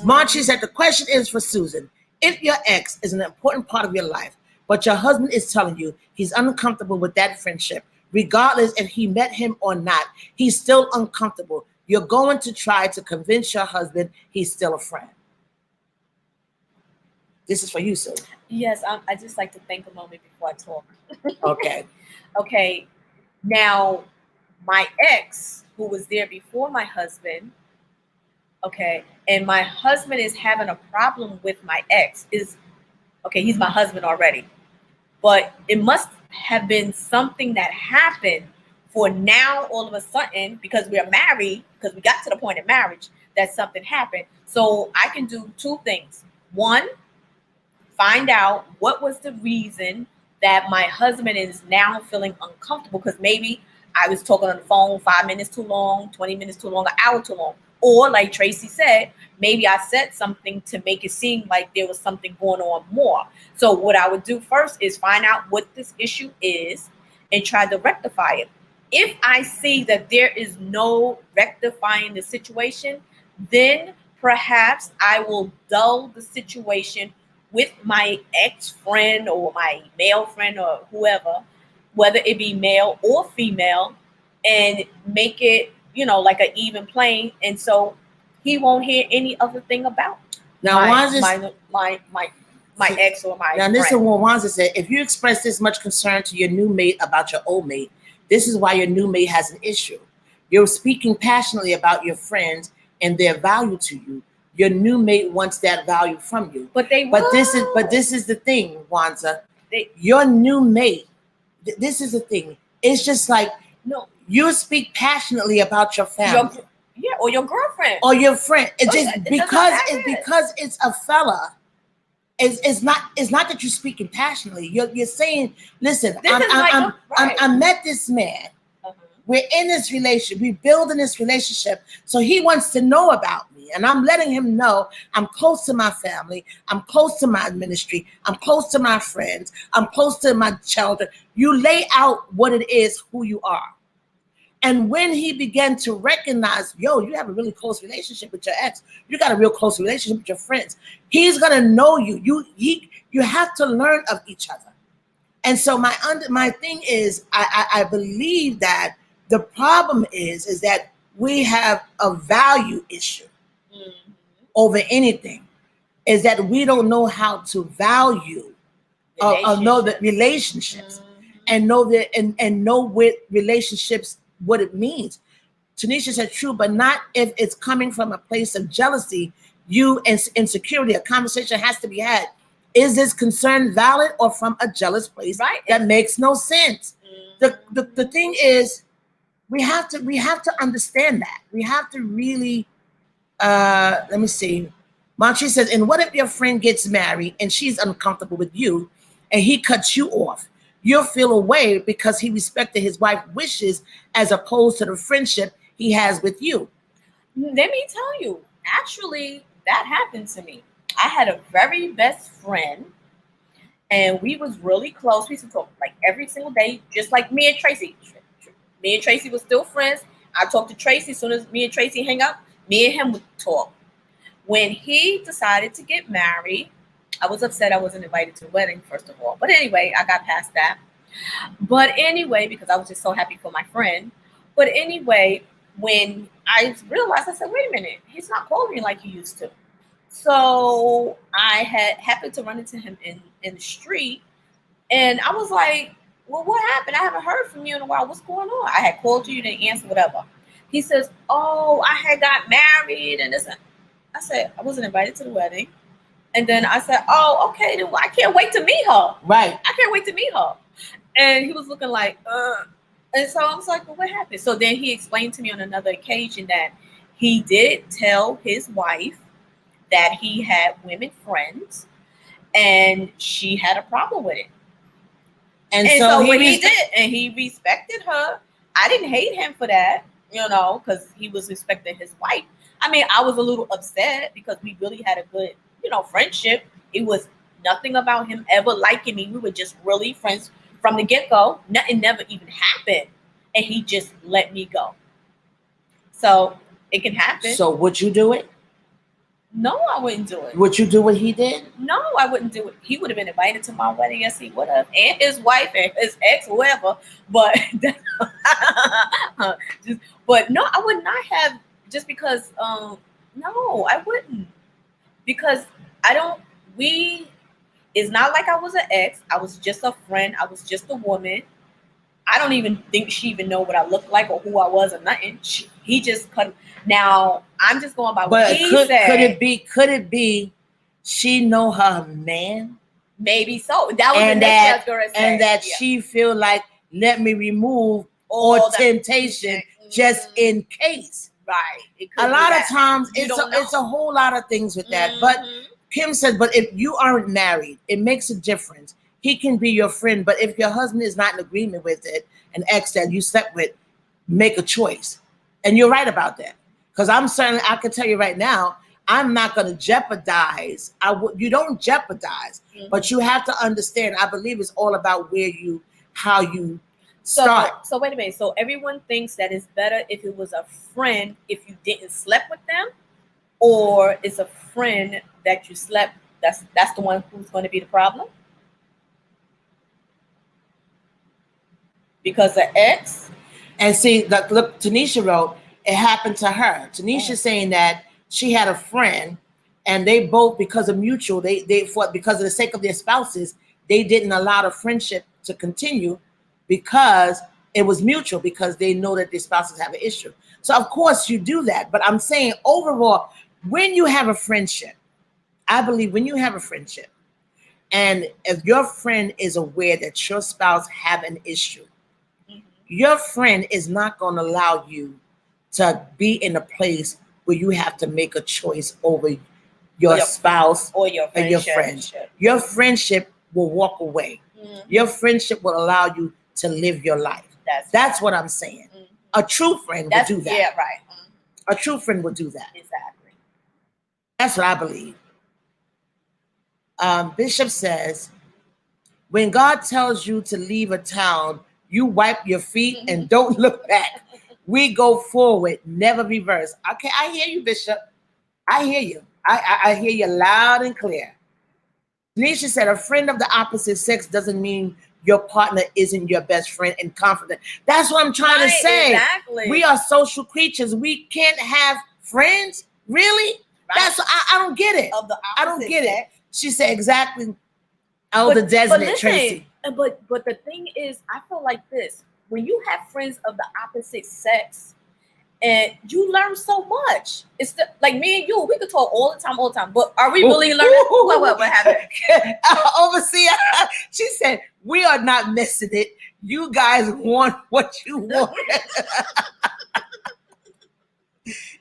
Marchi said the question is for Susan. If your ex is an important part of your life, but your husband is telling you he's uncomfortable with that friendship, regardless if he met him or not, he's still uncomfortable. You're going to try to convince your husband he's still a friend. This is for you, Susan. Yes, I just like to think a moment before I talk. Okay. Okay. Now, my ex, who was there before my husband, okay, and my husband is having a problem with my ex, he's my husband already. But it must have been something that happened for now all of a sudden, because we are married, because we got to the point of marriage, that something happened. So I can do two things. One, find out what was the reason that my husband is now feeling uncomfortable, because maybe I was talking on the phone 5 minutes too long, 20 minutes too long, an hour too long. Or like Tracey said, maybe I said something to make it seem like there was something going on more. So what I would do first is find out what this issue is and try to rectify it. If I see that there is no rectifying the situation, then perhaps I will dull the situation with my ex-friend or my male friend or whoever, whether it be male or female, and make it, like an even playing, and so he won't hear any other thing about my ex or my now friend. This is what Wanza said. If you express this much concern to your new mate about your old mate, this is why your new mate has an issue. You're speaking passionately about your friends and their value to you. Your new mate wants that value from you. But this is the thing, Wanza. Your new mate, this is the thing. It's just like, no, you speak passionately about your family. Or your girlfriend. Or your friend. It's just because it's a fella. It's not that you're speaking passionately. You're saying, listen, I met this man, we're in this relationship, we're building this relationship. So he wants to know about me. And I'm letting him know I'm close to my family, I'm close to my ministry, I'm close to my friends, I'm close to my children. You lay out what it is, who you are. And when he began to recognize, yo, you have a really close relationship with your ex, you got a real close relationship with your friends, he's gonna know you. You have to learn of each other. And so my thing is, I believe that the problem is that we have a value issue over anything. Is that we don't know how to value or know the relationships and know that and know what relationships, what it means. Tanisha said true, but not if it's coming from a place of jealousy, you and insecurity. A conversation has to be had. Is this concern valid or from a jealous place? Right. That makes no sense. The thing is, we have to understand that. We have to really let me see. Montri says, and what if your friend gets married and she's uncomfortable with you and he cuts you off? You'll feel away because he respected his wife's wishes as opposed to the friendship he has with you. Let me tell you, actually, that happened to me. I had a very best friend, and we was really close. We used to talk like every single day, just like me and Tracey. Me and Tracey were still friends. I talked to Tracey as soon as me and Tracey hang up. Me and him would talk. When he decided to get married, I was upset I wasn't invited to the wedding, first of all. But anyway, I got past that. But anyway, because I was just so happy for my friend. But anyway, when I realized, I said, wait a minute, he's not calling me like he used to. So I had happened to run into him in the street. And I was like, well, what happened? I haven't heard from you in a while. What's going on? I had called you, didn't answer, whatever. He says, oh, I had got married and this. I said, I wasn't invited to the wedding. And then I said, oh, okay, then I can't wait to meet her. Right. I can't wait to meet her. And he was looking like, And so I was like, well, what happened? So then he explained to me on another occasion that he did tell his wife that he had women friends and she had a problem with it. And so what he did, and he respected her. I didn't hate him for that, because he was respecting his wife. I mean, I was a little upset because we really had a good, friendship. It was nothing about him ever liking me. We were just really friends from the get-go. Nothing never even happened. And he just let me go. So it can happen. So would you do it? No, I wouldn't do it. Would you do what he did? No, I wouldn't do it. He would have been invited to my wedding. Yes, he would have. And his wife and his ex, whoever. But but no, I would not have, just because no, I wouldn't. Because it's not like I was an ex. I was just a friend. I was just a woman. I don't even think she even know what I looked like or who I was or nothing. He just cut. Now I'm just going by what he said. Could it be she know her man? Maybe so. That was the next girl said. And that she feel like, let me remove all temptation just in case. Right. A lot of times it's a whole lot of things with that. But Kim said, but if you aren't married, it makes a difference. He can be your friend, but if your husband is not in agreement with it, an ex that you slept with, make a choice. And you're right about that. Because I can tell you right now, I'm not going to jeopardize. You don't jeopardize, but you have to understand. I believe it's all about how you start. So wait a minute. So everyone thinks that it's better if it was a friend if you didn't sleep with them, or it's a friend that you slept. That's the one who's going to be the problem. Because the ex. And see, look, Tanisha wrote, it happened to her. Tanisha saying that she had a friend and they both, because of mutual, they fought because of the sake of their spouses, they didn't allow the friendship to continue because it was mutual, because they know that their spouses have an issue. So of course you do that. But I'm saying overall, when you have a friendship, I believe when you have a friendship, and if your friend is aware that your spouse have an issue, your friend is not going to allow you to be in a place where you have to make a choice over your spouse or your friend. Your friendship will walk away. Your friendship will allow you to live your life. That's what I'm saying. A true friend would do that. Yeah, right. A true friend would do that. Exactly. That's what I believe. Bishop says, when God tells you to leave a town, you wipe your feet and don't look back. We go forward, never reverse. Okay, I hear you, Bishop. I hear you. I hear you loud and clear. Nisha said, a friend of the opposite sex doesn't mean your partner isn't your best friend and confident. That's what I'm trying to say. Exactly. We are social creatures. We can't have friends. Really? Right. That's I don't get it. Of the opposite I don't get sex. it. She said exactly. Elder Designate Tracey. But the thing is, I feel like this: when you have friends of the opposite sex, and you learn so much. It's like me and you, we could talk all the time. But are we really learning? What happened? Overseer, she said, we are not missing it. You guys want what you want.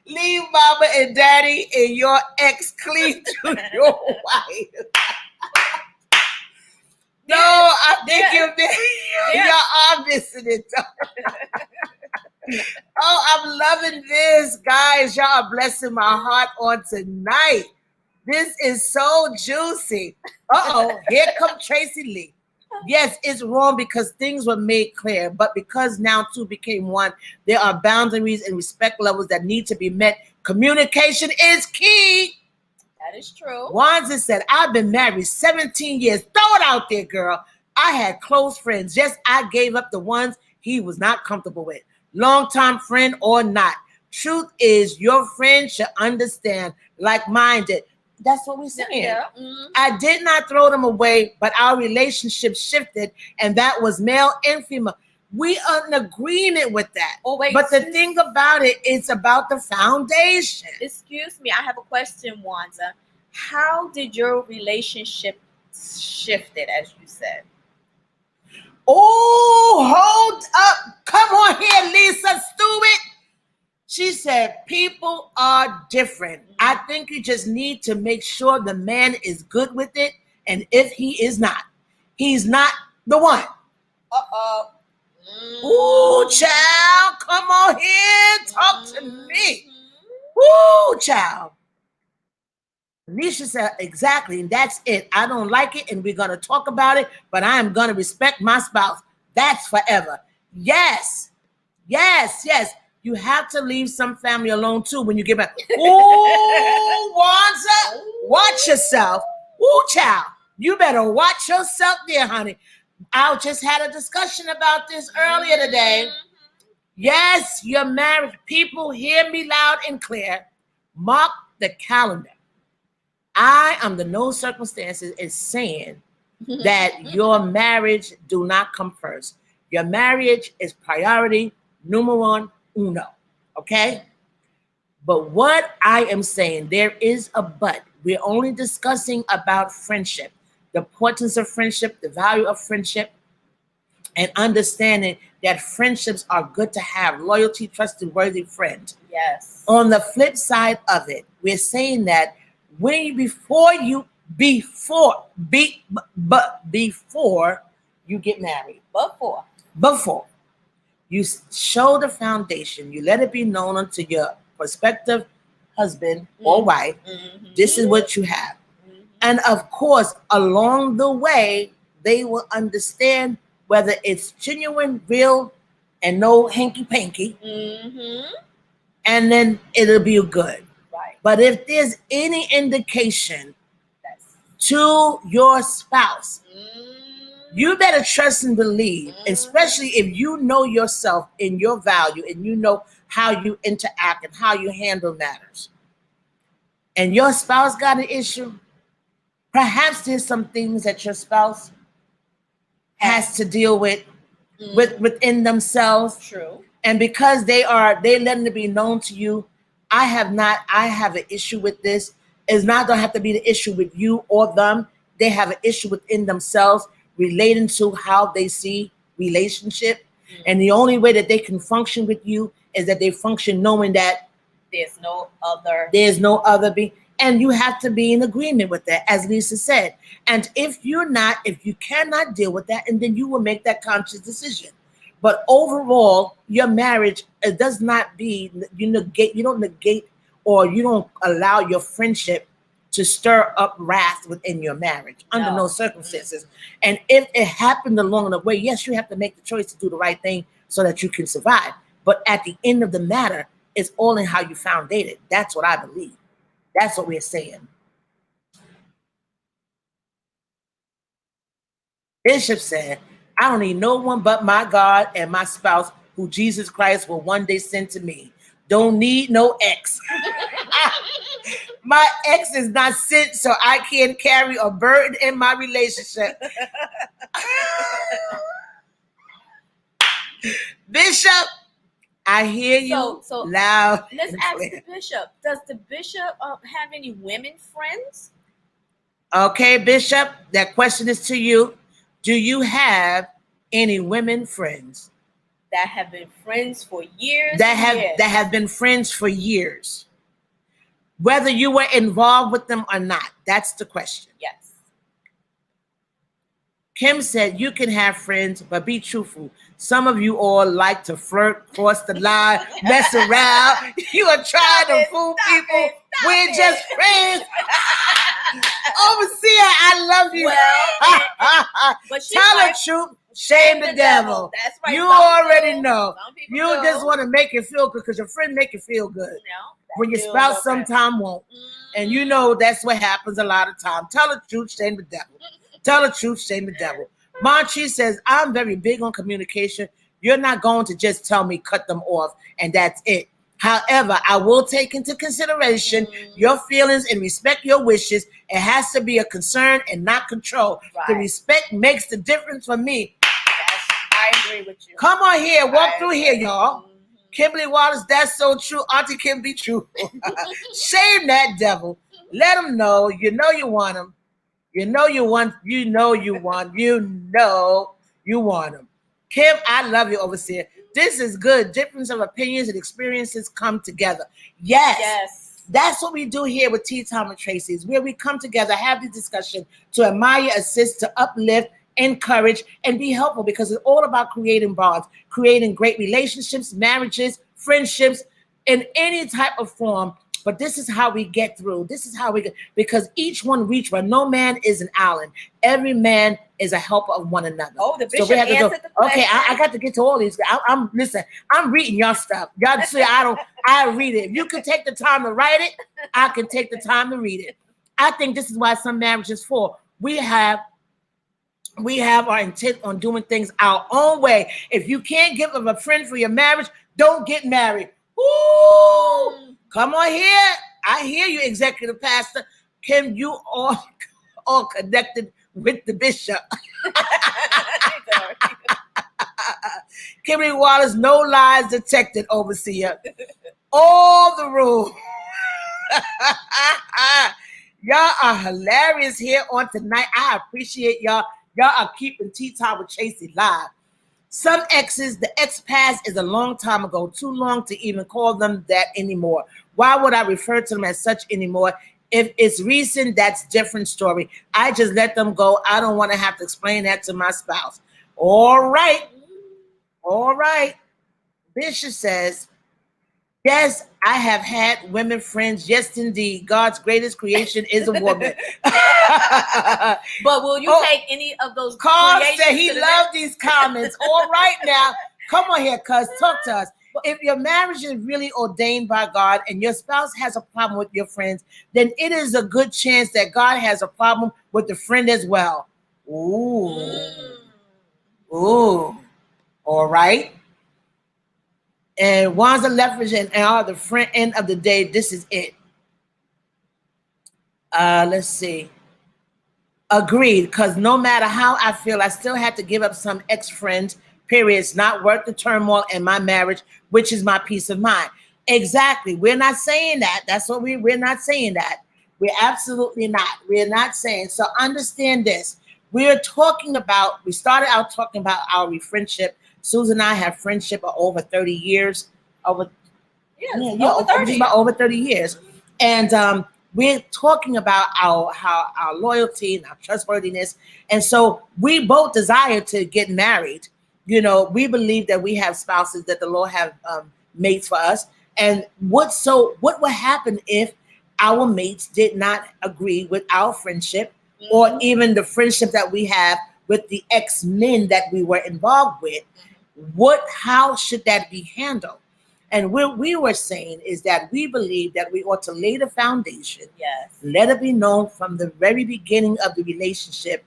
Leave mama and daddy and your ex clean to your wife. No, I think you're missing it. Oh, I'm loving this, guys. Y'all are blessing my heart on tonight. This is so juicy. Here comes Tracey Lee. Yes, it's wrong because things were made clear, but because now two became one, there are boundaries and respect levels that need to be met. Communication is key. That is true. Wanza said, I've been married 17 years. Throw it out there, girl. I had close friends. Yes, I gave up the ones he was not comfortable with. Long-time friend or not. Truth is, your friend should understand, like mine did. That's what we're saying. Yeah. I did not throw them away, but our relationship shifted, and that was male and female. We are in agreement with that. Oh, wait. But the thing about it, it's about the foundation. Excuse me, I have a question, Wanza. How did your relationship shifted, as you said? Oh, hold up. Come on here, Lisa Stewart. She said, people are different. I think you just need to make sure the man is good with it. And if he is not, he's not the one. Ooh, child, come on here. Talk to me. Ooh, child. Nisha said, exactly, and that's it. I don't like it, and we're going to talk about it, but I am going to respect my spouse. That's forever. Yes. You have to leave some family alone, too, when you get back. Ooh, Wanza, watch yourself. Ooh, child, you better watch yourself there, honey. I just had a discussion about this earlier today. Yes, you're married. People, hear me loud and clear. Mark the calendar. I am the no circumstances is saying that your marriage do not come first. Your marriage is priority numero uno. Okay? But what I am saying, there is a but. We're only discussing about friendship, the importance of friendship, the value of friendship, and understanding that friendships are good to have. Loyalty, trusted, worthy friends. Yes. On the flip side of it, we're saying that before you get married, before you show the foundation, you let it be known unto your prospective husband or wife, this is what you have. And of course, along the way, they will understand whether it's genuine, real, and no hanky-panky. And then it'll be good. Right. But if there's any indication to your spouse, you better trust and believe, especially if you know yourself and your value and you know how you interact and how you handle matters. And your spouse got an issue, perhaps there's some things that your spouse has to deal with within themselves. True. And because they letting it be known to you, I have an issue with this. It's not gonna have to be the issue with you or them. They have an issue within themselves relating to how they see relationship. And the only way that they can function with you is that they function knowing that there's no other being. And you have to be in agreement with that, as Lisa said. And if you cannot deal with that, and then you will make that conscious decision. But overall, your marriage, it does not be, you don't negate, or you don't allow your friendship to stir up wrath within your marriage under no No. circumstances. And if it happened along the way, yes, you have to make the choice to do the right thing so that you can survive. But at the end of the matter, it's all in how you founded it. That's what I believe. That's what we're saying. Bishop said, I don't need no one but my God and my spouse, who Jesus Christ will one day send to me. Don't need no ex. My ex is not sent, so I can't carry a burden in my relationship. Bishop, I hear you So loud. let's and ask clear. the bishop. Does the bishop have any women friends? Okay, Bishop, that question is to you. Do you have any women friends That have been friends for years. that and have years. that have been friends for years? Whether you were involved with them or not, that's the question. Yes. Kim said, you can have friends, but be truthful. Some of you all like to flirt, cross the line, mess around. You are trying to fool people. We're just friends. Overseer, I love you. Well, but she's Tell right. the truth, shame the devil. That's right. You Some already do. know. Some people You do. just want to make it feel good because your friend make it feel good. No, When your that's spouse still okay. sometime won't. And you know that's what happens a lot of time. Tell the truth, shame the devil. Tell the truth, shame the devil. Monchi says, I'm very big on communication. You're not going to just tell me cut them off and that's it. However, I will take into consideration your feelings and respect your wishes. It has to be a concern and not control. Right. The respect makes the difference for me. I agree with you. Come on here, walk through here, agree. y'all. Kimberly Wallace, that's so true. Auntie Kim, be true. Shame that devil. Let him know. You know you want him. You know you want. You know you want. You know you want him. Kim, I love you, overseer. This is good. Difference of opinions and experiences come together. Yes. Yes. That's what we do here with Tea Time with Tracey, is where we come together, have this discussion to admire, assist, to uplift, encourage, and be helpful, because it's all about creating bonds, creating great relationships, marriages, friendships, in any type of form. But this is how we get through. This is how we get, because each one reach where no man is an island. Every man is a helper of one another. Oh, the bishop we have to answered the question. Okay, I got to get to all these. Listen, I'm reading y'all stuff. Y'all see, I read it. If you can take the time to write it, I can take the time to read it. I think this is why some marriages fall. We have our intent on doing things our own way. If you can't give up a friend for your marriage, don't get married. Ooh, come on here. I hear you, executive pastor. Kim, you all connected with the bishop. Kimberly Wallace, no lies detected, overseer. All the rules. Y'all are hilarious here on tonight. I appreciate y'all. Y'all are keeping Tea Time with Tracey live. Some exes, the ex past is a long time ago, too long to even call them that anymore. Why would I refer to them as such anymore? If it's recent, that's different story. I just let them go. I don't want to have to explain that to my spouse. All right. All right. Bishop says, yes, I have had women friends. Yes, indeed. God's greatest creation is a woman. But will you take any of those? Carl creations said he to the loved next- these comments. All right now. Come on here, cuz. Talk to us. If your marriage is really ordained by God and your spouse has a problem with your friends, then it is a good chance that God has a problem with the friend as well. Ooh. Ooh. All right. And Wanza Leverage and the friend end of the day, this is it. Let's see. Agreed, because no matter how I feel, I still have to give up some ex-friends, period. It's not worth the turmoil in my marriage, which is my peace of mind. Exactly. We're not saying that. That's what we're not saying that. We're absolutely not. We're not saying. So understand this. We started out talking about our friendship. Susan and I have friendship of over 30 years. Over 30. About over 30 years. And we're talking about our loyalty and our trustworthiness. And so we both desire to get married. We believe that we have spouses that the Lord have mates for us. And what would happen if our mates did not agree with our friendship, or even the friendship that we have with the ex-men that we were involved with? How should that be handled? And what we were saying is that we believe that we ought to lay the foundation. Yes. Let it be known from the very beginning of the relationship,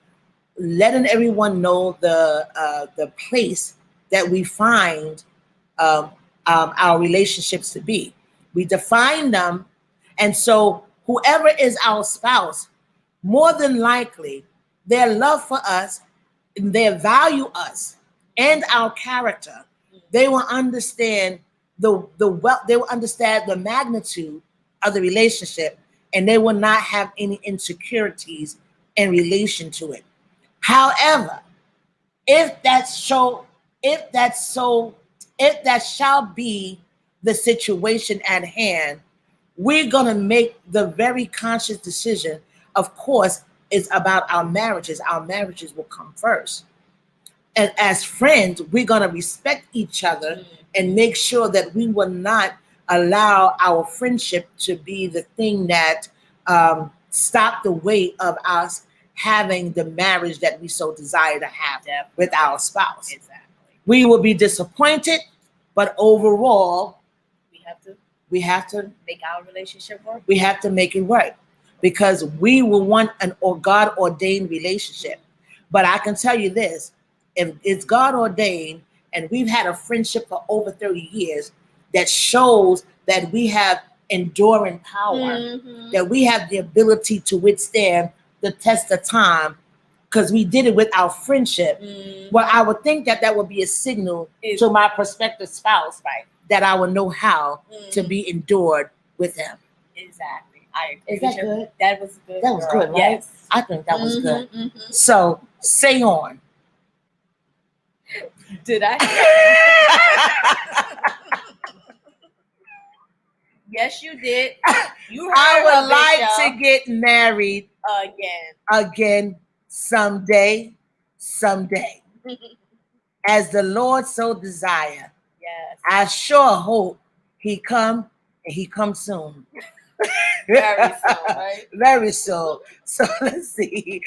letting everyone know the place that we find our relationships to be. We define them, and so whoever is our spouse, more than likely, their love for us, their value us, and our character, they will understand they will understand the magnitude of the relationship, and they will not have any insecurities in relation to it. However, if that shall be the situation at hand, we're gonna make the very conscious decision. Of course, it's about our marriages. Our marriages will come first. And as friends, we're gonna respect each other and make sure that we will not allow our friendship to be the thing that stop the way of us having the marriage that we so desire to have with our spouse. Exactly. We will be disappointed, but overall, we have to make our relationship work. We have to make it work, because we will want an God ordained relationship. But I can tell you this: if it's God ordained, and we've had a friendship for over 30 years, that shows that we have enduring power, that we have the ability to withstand the test of time, because we did it with our friendship. Well, I would think that would be a signal to my prospective spouse, right, that I would know how to be endured with them. Exactly. I agree. Is that good? That was good. That was good, right? Yes. I think that was good. So say on. Did I? Yes, you did. You heard I would her, like to get married again someday, as the Lord so desire. Yes. I sure hope he come, and he comes soon. Very soon, right? Very soon. So let's see.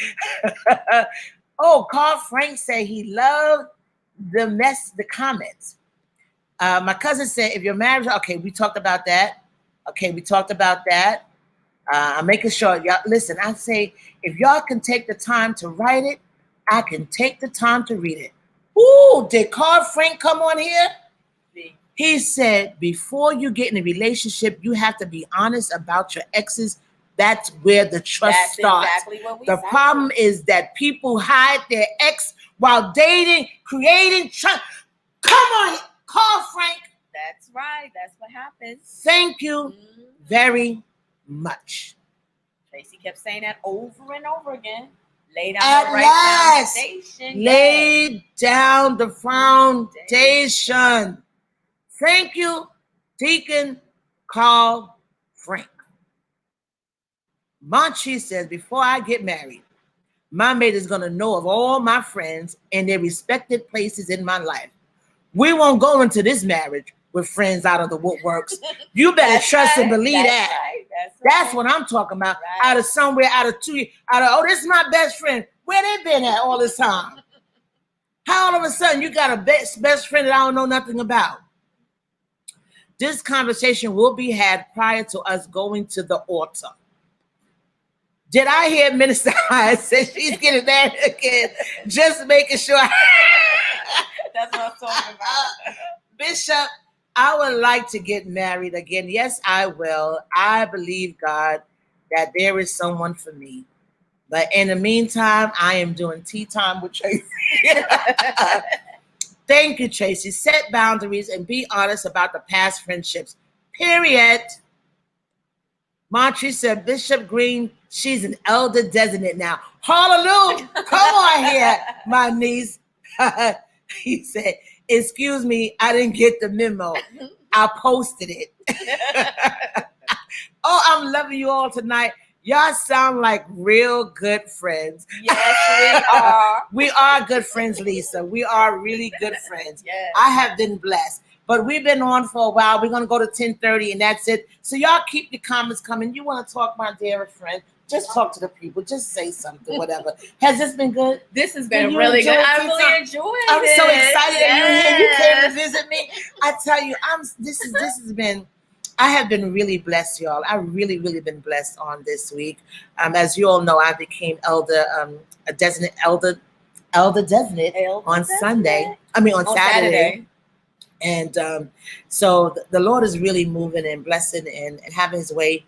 Oh, Carl Frank said he loved the comments. My cousin said, if you're married, okay, we talked about that. I'm making sure y'all listen. I say, if y'all can take the time to write it, I can take the time to read it. Ooh, did Carl Frank come on here? He said, before you get in a relationship, you have to be honest about your exes. That's where the trust starts. Exactly what we the problem is that people hide their ex while dating, creating trust. Come on, Carl Frank. That's right. That's what happens. Thank you very much. Tracey kept saying that over and over again. Lay down the right foundation. Lay down the foundation. Thank you, Deacon Carl Frank. Monchi says, before I get married, my mate is going to know of all my friends and their respected places in my life. We won't go into this marriage with friends out of the woodworks. You better trust and believe that. Right. That's what I'm talking about. Right. Out of somewhere, oh, this is my best friend. Where they been at all this time? How all of a sudden you got a best friend that I don't know nothing about? This conversation will be had prior to us going to the altar. Did I hear Minister Hines say she's getting married again? Just making sure. That's what I'm talking about. Bishop, I would like to get married again. Yes, I will. I believe, God, that there is someone for me. But in the meantime, I am doing tea time with Tracey. Thank you, Tracey. Set boundaries and be honest about the past friendships. Period. Montre said, Bishop Green, she's an elder designate now. Hallelujah. Come on here, my niece. He said, excuse me, I didn't get the memo. I posted it. Oh, I'm loving you all tonight. Y'all sound like real good friends. Yes, we are. We are good friends, Lisa. We are really good friends. Yes. I have been blessed. But we've been on for a while. We're gonna go to 10:30 and that's it. So y'all keep your comments coming. You want to talk, my dear friend? Just talk to the people. Just say something, whatever. Has this been good? This has Did been you really enjoy good. it, I Tita? really enjoyed it. I'm so excited that you're here. You came to Yes. visit me. I tell you, this has been. I have been really blessed, y'all. I really been blessed on this week. As you all know, I became elder, a designate elder designate on Sunday. I mean on Saturday. And so the Lord is really moving and blessing and having His way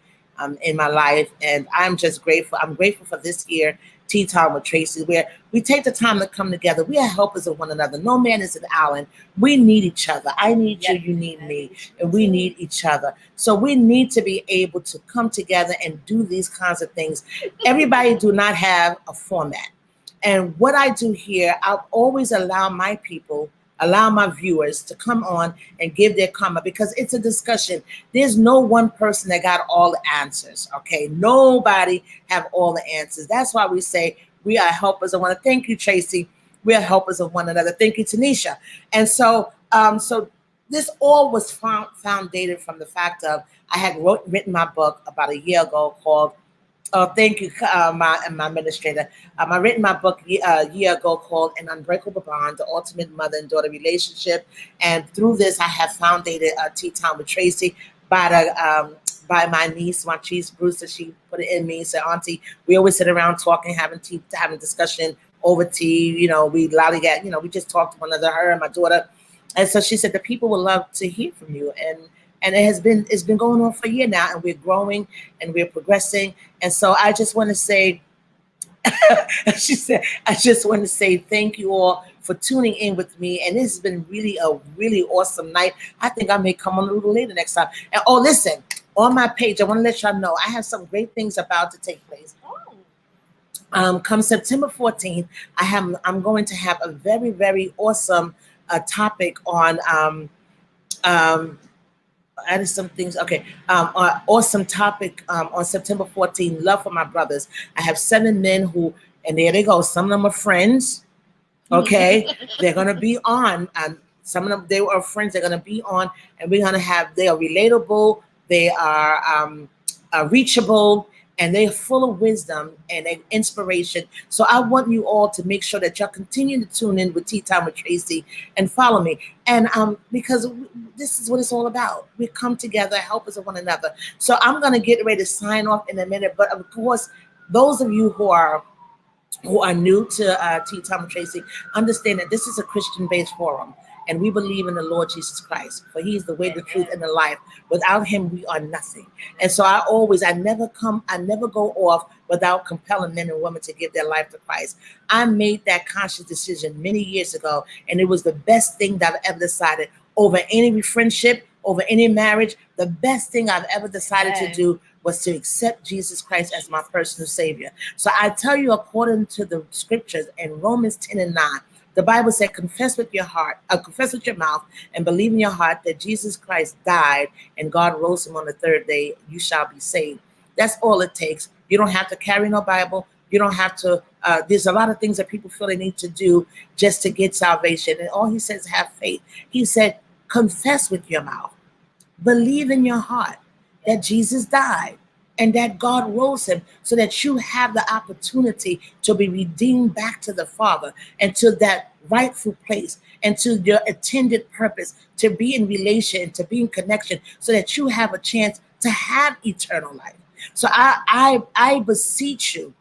in my life, and I'm just grateful. I'm grateful for this year, Tea Time with Tracey, where we take the time to come together. We are helpers of one another. No man is an island. We need each other. I need you. You need me, and we need each other. So we need to be able to come together and do these kinds of things. Everybody do not have a format, and what I do here, I'll always allow my people, allow my viewers to come on and give their comment because it's a discussion. There's no one person that got all the answers. Okay, nobody have all the answers. That's why we say we are helpers. I want to thank you, Tracey. We are helpers of one another. Thank you, Tanisha. And so this all was founded from the fact of I had written my book about a year ago called. Oh, thank you, my administrator. I written my book a year ago called "An Unbreakable Bond: The Ultimate Mother and Daughter Relationship," and through this, I have founded Tea Time with Tracey by my niece, Marquise Brewster. She put it in me. Said, "Auntie, we always sit around talking, having tea, having discussion over tea. You know, we lollygag. You know, we just talk to one another. Her and my daughter." And so she said, "The people would love to hear from you." And it's been going on for a year now, and we're growing and we're progressing. And so I just want to say, she said, I just want to say thank you all for tuning in with me. And this has been really a really awesome night. I think I may come on a little later next time. And oh, listen, on my page, I want to let y'all know I have some great things about to take place. Come September 14th, I'm going to have a very awesome topic on added some things. Okay. Awesome topic on September 14th, love for my brothers. I have 7 men who, and there they go. Some of them are friends. Okay. They're going to be on. Some of them, they were friends. They're going to be on, and we're going to have, they are relatable. They are reachable, and they're full of wisdom and inspiration. So I want you all to make sure that y'all continue to tune in with Tea Time with Tracey and follow me. And because this is what it's all about. We come together, help us of one another. So I'm going to get ready to sign off in a minute. But of course, those of you who are new to Tea Time with Tracey, understand that this is a Christian-based forum. And we believe in the Lord Jesus Christ, for He is the way, the truth, and the life. Without Him, we are nothing. And so I never go off without compelling men and women to give their life to Christ. I made that conscious decision many years ago, and it was the best thing that I've ever decided over any friendship, over any marriage. The best thing I've ever decided to do was to accept Jesus Christ as my personal Savior. So I tell you, according to the scriptures in Romans 10:9, the Bible said, confess with your mouth, and believe in your heart that Jesus Christ died and God rose Him on the 3rd day, you shall be saved. That's all it takes. You don't have to carry no Bible. You don't have to, there's a lot of things that people feel they need to do just to get salvation. And all He says, have faith. He said, confess with your mouth, believe in your heart that Jesus died and that God rose Him, so that you have the opportunity to be redeemed back to the Father and to that rightful place and to your intended purpose, to be in relation, to be in connection, so that you have a chance to have eternal life. So I beseech you,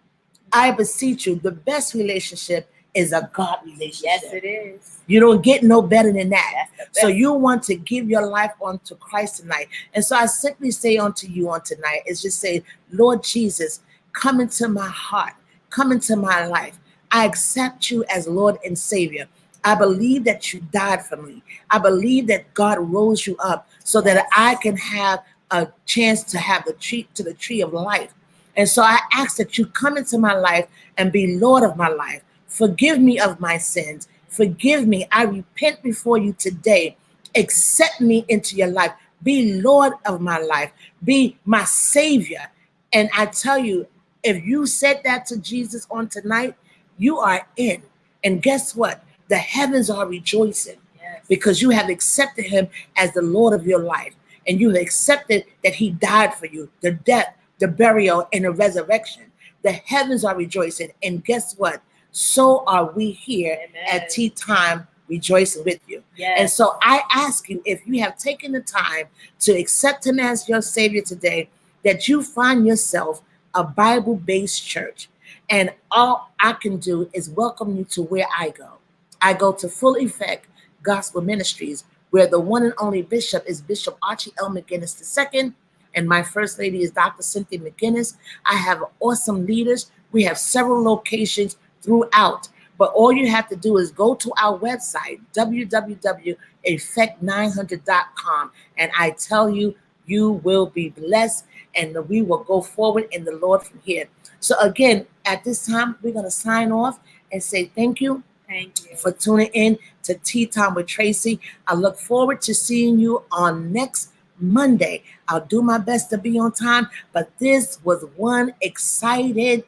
the best relationship is a God relationship. Yes, it is. You don't get no better than that. So you want to give your life unto Christ tonight. And so I simply say unto you on tonight is just say, Lord Jesus, come into my heart, come into my life. I accept you as Lord and Savior. I believe that you died for me. I believe that God rose you up so that I can have a chance to have the tree of life. And so I ask that you come into my life and be Lord of my life. Forgive me of my sins. Forgive me. I repent before you today. Accept me into your life. Be Lord of my life. Be my Savior. And I tell you, if you said that to Jesus on tonight, you are in. And guess what? The heavens are rejoicing Yes. because you have accepted him as the Lord of your life. And you have accepted that he died for you, the death, the burial, and the resurrection. The heavens are rejoicing. And guess what? So are we here Amen. at Tea Time rejoicing with you. Yes. And so I ask you, if you have taken the time to accept him as your Savior today, that you find yourself a Bible-based church. And all I can do is welcome you to where I go. I go to Full Effect Gospel Ministries, where the one and only bishop is Bishop Archie L. McGinnis II, and my first lady is Dr. Cynthia McGinnis. I have awesome leaders. We have several locations throughout. But all you have to do is go to our website, www.effect900.com, and I tell you, you will be blessed, and we will go forward in the Lord from here. So again, at this time, we're going to sign off and say thank you. Thank you for tuning in to Tea Time with Tracey. I look forward to seeing you on next Monday. I'll do my best to be on time, but this was one excited,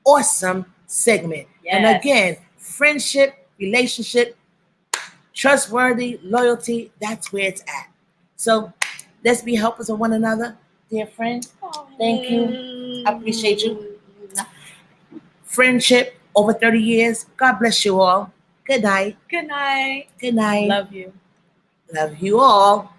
awesome segment. Yes. And again, friendship, relationship, trustworthy, loyalty, that's where it's at. So let's be helpers of one another, dear friend. Thank you. I appreciate you. Friendship over 30 years. God bless you all. Good night. Good night. Good night. Love you. Love you all.